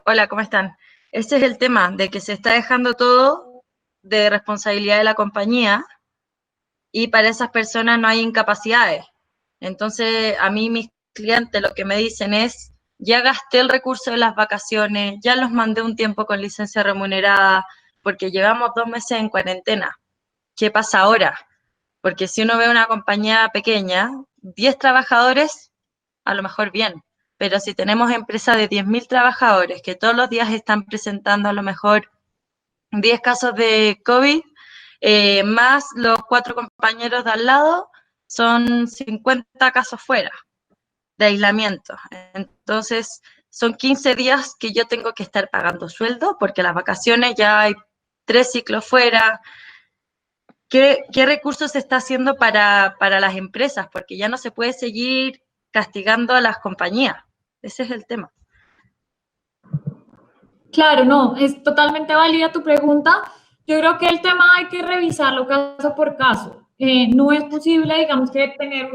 hola, ¿cómo están? Este es el tema, de que se está dejando todo de responsabilidad de la compañía y para esas personas no hay incapacidades. Entonces, a mí mis clientes lo que me dicen es, ya gasté el recurso de las vacaciones, ya los mandé un tiempo con licencia remunerada, porque llevamos 2 meses en cuarentena. ¿Qué pasa ahora? Porque si uno ve una compañía pequeña, 10 trabajadores, a lo mejor bien. Pero si tenemos empresas de 10.000 trabajadores que todos los días están presentando a lo mejor 10 casos de COVID, más los 4 compañeros de al lado, son 50 casos fuera de aislamiento. Entonces, son 15 días que yo tengo que estar pagando sueldo porque las vacaciones ya hay 3 ciclos fuera. ¿Qué recursos se está haciendo para las empresas? Porque ya no se puede seguir castigando a las compañías. Ese es el tema. Claro, no, es totalmente válida tu pregunta. Yo creo que el tema hay que revisarlo caso por caso. No es posible, digamos, que tener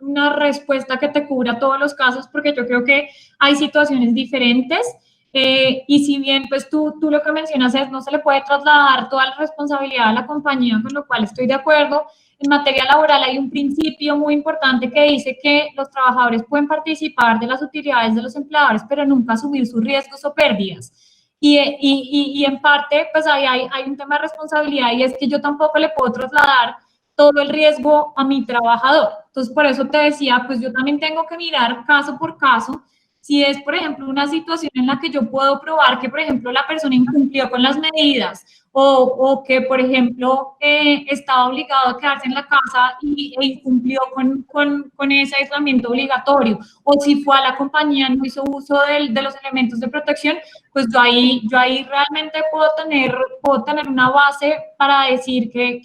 una respuesta que te cubra todos los casos, porque yo creo que hay situaciones diferentes. Y si bien, pues tú lo que mencionas es, no se le puede trasladar toda la responsabilidad a la compañía, con lo cual estoy de acuerdo. En materia laboral hay un principio muy importante que dice que los trabajadores pueden participar de las utilidades de los empleadores, pero nunca asumir sus riesgos o pérdidas. Y en parte, pues ahí hay un tema de responsabilidad, y es que yo tampoco le puedo trasladar todo el riesgo a mi trabajador. Entonces, por eso te decía, pues yo también tengo que mirar caso por caso. Si es, por ejemplo, una situación en la que yo puedo probar que, por ejemplo, la persona incumplió con las medidas o que, por ejemplo, estaba obligado a quedarse en la casa e incumplió con ese aislamiento obligatorio, o si fue a la compañía, no hizo uso de los elementos de protección, pues yo ahí realmente puedo tener una base para decir que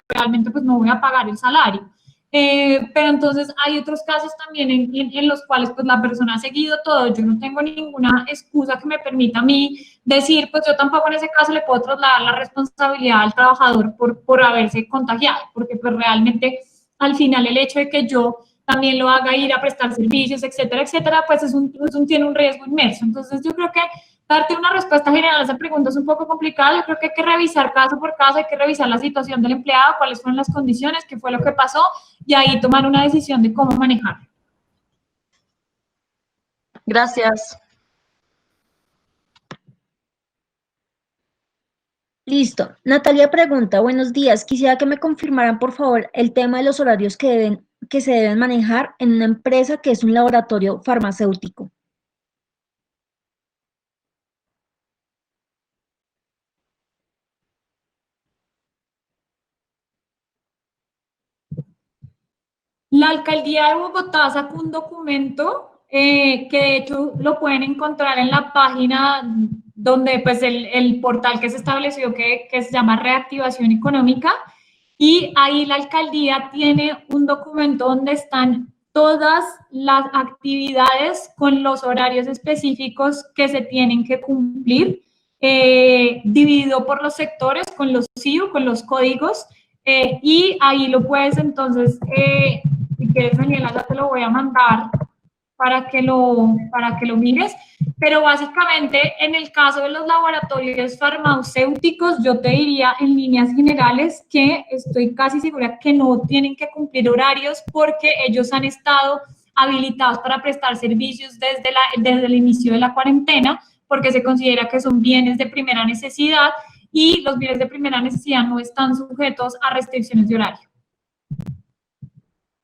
realmente pues no voy a pagar el salario. Pero entonces hay otros casos también en los cuales pues la persona ha seguido todo, yo no tengo ninguna excusa que me permita a mí decir, pues yo tampoco en ese caso le puedo trasladar la responsabilidad al trabajador por haberse contagiado, porque pues realmente al final el hecho de que yo también lo haga ir a prestar servicios, etcétera, etcétera, pues tiene un riesgo inmerso. Entonces, yo creo que darte una respuesta general a esa pregunta es un poco complicado. Yo creo que hay que revisar caso por caso, hay que revisar la situación del empleado, cuáles fueron las condiciones, qué fue lo que pasó, y ahí tomar una decisión de cómo manejarlo. Gracias. Listo. Natalia pregunta, buenos días, quisiera que me confirmaran por favor el tema de los horarios que se deben manejar en una empresa que es un laboratorio farmacéutico. La Alcaldía de Bogotá sacó un documento que de hecho lo pueden encontrar en la página donde pues el portal que se estableció que se llama Reactivación Económica, y ahí la alcaldía tiene un documento donde están todas las actividades con los horarios específicos que se tienen que cumplir, dividido por los sectores con los CIU, con los códigos, y ahí lo puedes entonces, si quieres, Daniela, ya te lo voy a mandar para que lo mires, pero básicamente en el caso de los laboratorios farmacéuticos, yo te diría en líneas generales que estoy casi segura que no tienen que cumplir horarios porque ellos han estado habilitados para prestar servicios desde el inicio de la cuarentena, porque se considera que son bienes de primera necesidad y los bienes de primera necesidad no están sujetos a restricciones de horario.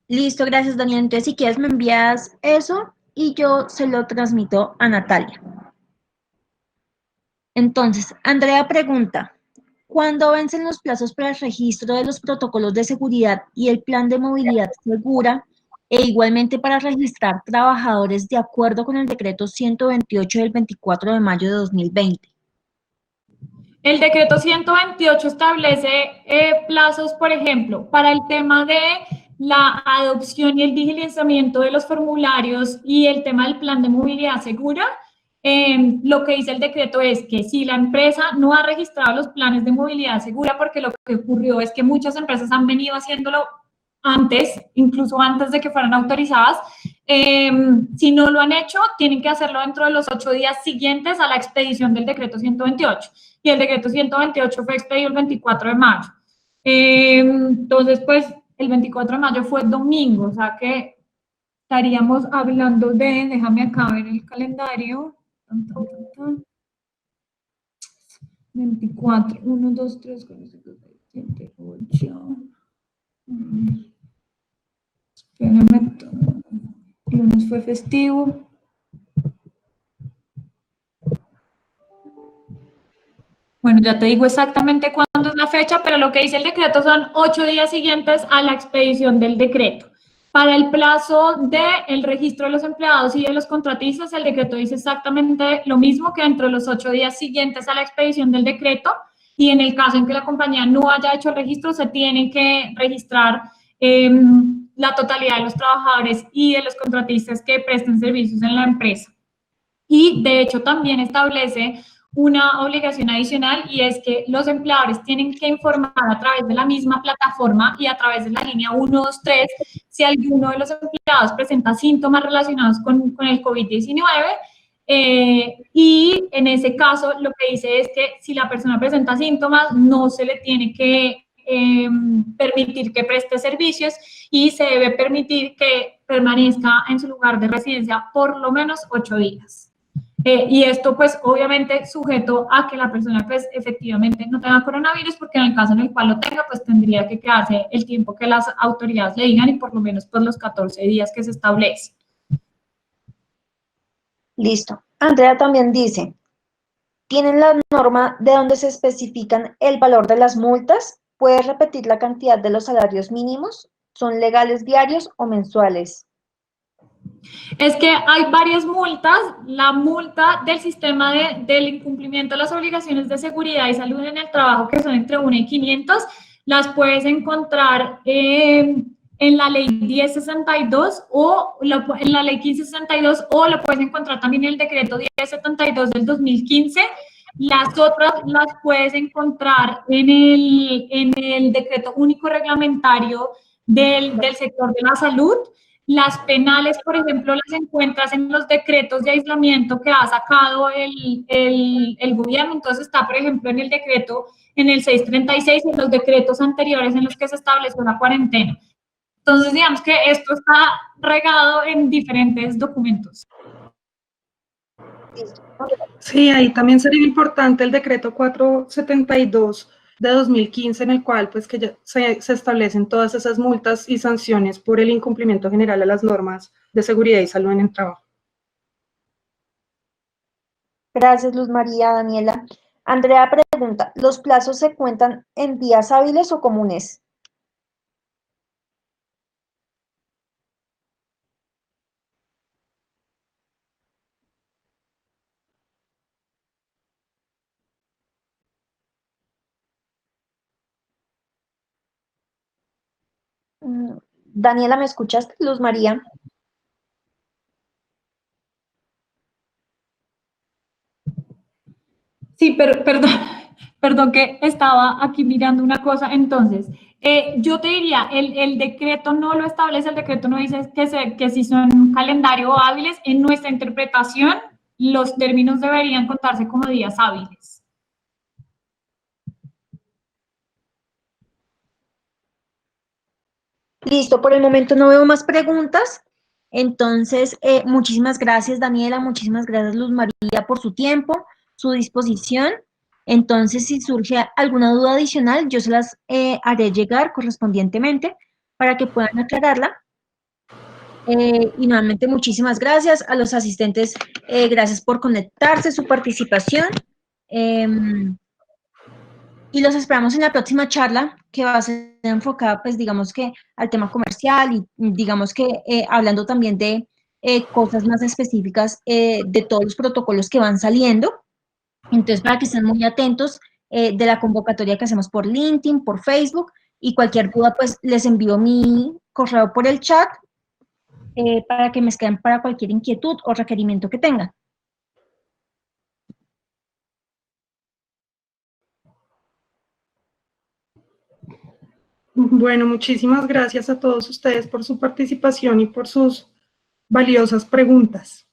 Listo, gracias Daniela. Entonces, si quieres me envías eso y yo se lo transmito a Natalia. Entonces, Andrea pregunta, ¿cuándo vencen los plazos para el registro de los protocolos de seguridad y el plan de movilidad segura e igualmente para registrar trabajadores de acuerdo con el decreto 128 del 24 de mayo de 2020? El decreto 128 establece plazos, por ejemplo, para el tema de la adopción y el diligenciamiento de los formularios y el tema del plan de movilidad segura. Lo que dice el decreto es que si la empresa no ha registrado los planes de movilidad segura, porque lo que ocurrió es que muchas empresas han venido haciéndolo antes, incluso antes de que fueran autorizadas, si no lo han hecho, tienen que hacerlo dentro de los 8 días siguientes a la expedición del decreto 128. Y el decreto 128 fue expedido el 24 de mayo. Entonces, pues, el 24 de mayo fue domingo, o sea que estaríamos hablando de, déjame acá ver el calendario, 24, 1, 2, 3, 4, 5, 6, 7, 8, espérame, el lunes fue festivo. Bueno, ya te digo exactamente cuándo es la fecha, pero lo que dice el decreto son 8 días siguientes a la expedición del decreto. Para el plazo del registro de los empleados y de los contratistas, el decreto dice exactamente lo mismo, que dentro de los 8 días siguientes a la expedición del decreto, y en el caso en que la compañía no haya hecho el registro, se tiene que registrar la totalidad de los trabajadores y de los contratistas que presten servicios en la empresa. Y de hecho también establece una obligación adicional, y es que los empleadores tienen que informar a través de la misma plataforma y a través de la línea 123 si alguno de los empleados presenta síntomas relacionados con el COVID-19, y en ese caso lo que dice es que si la persona presenta síntomas no se le tiene que permitir que preste servicios y se debe permitir que permanezca en su lugar de residencia por lo menos 8 días. Y esto pues obviamente sujeto a que la persona pues efectivamente no tenga coronavirus, porque en el caso en el cual lo tenga pues tendría que quedarse el tiempo que las autoridades le digan y por lo menos pues los 14 días que se establece. Listo. Andrea también dice, ¿tienen la norma de donde se especifican el valor de las multas? ¿Puedes repetir la cantidad de los salarios mínimos? ¿Son legales diarios o mensuales? Es que hay varias multas. La multa del sistema del incumplimiento de las obligaciones de seguridad y salud en el trabajo, que son entre 1 y 500, las puedes encontrar en la ley 1062 o en la ley 1562, o lo puedes encontrar también en el decreto 1072 del 2015. Las otras las puedes encontrar en el decreto único reglamentario del sector de la salud. Las penales, por ejemplo, las encuentras en los decretos de aislamiento que ha sacado el gobierno. Entonces está, por ejemplo, en el decreto, en el 636, en los decretos anteriores en los que se estableció la cuarentena. Entonces, digamos que esto está regado en diferentes documentos. Sí, ahí también sería importante el decreto 472 de 2015, en el cual pues que ya se establecen todas esas multas y sanciones por el incumplimiento general a las normas de seguridad y salud en el trabajo. Gracias, Luz María. Daniela. Andrea pregunta, ¿los plazos se cuentan en días hábiles o comunes? Daniela, ¿me escuchaste? Luz María. Sí, pero perdón que estaba aquí mirando una cosa. Entonces, yo te diría, el decreto no lo establece, el decreto no dice que si son calendario hábiles, en nuestra interpretación, los términos deberían contarse como días hábiles. Listo, por el momento no veo más preguntas. Entonces, muchísimas gracias, Daniela, muchísimas gracias, Luz María, por su tiempo, su disposición. Entonces, si surge alguna duda adicional, yo se las haré llegar correspondientemente para que puedan aclararla. Y nuevamente, muchísimas gracias a los asistentes, gracias por conectarse, su participación. Y los esperamos en la próxima charla, que va a ser enfocada, pues, digamos que al tema comercial y digamos que hablando también de cosas más específicas de todos los protocolos que van saliendo. Entonces, para que estén muy atentos de la convocatoria que hacemos por LinkedIn, por Facebook, y cualquier duda, pues, les envío mi correo por el chat para que me escriban para cualquier inquietud o requerimiento que tengan. Bueno, muchísimas gracias a todos ustedes por su participación y por sus valiosas preguntas.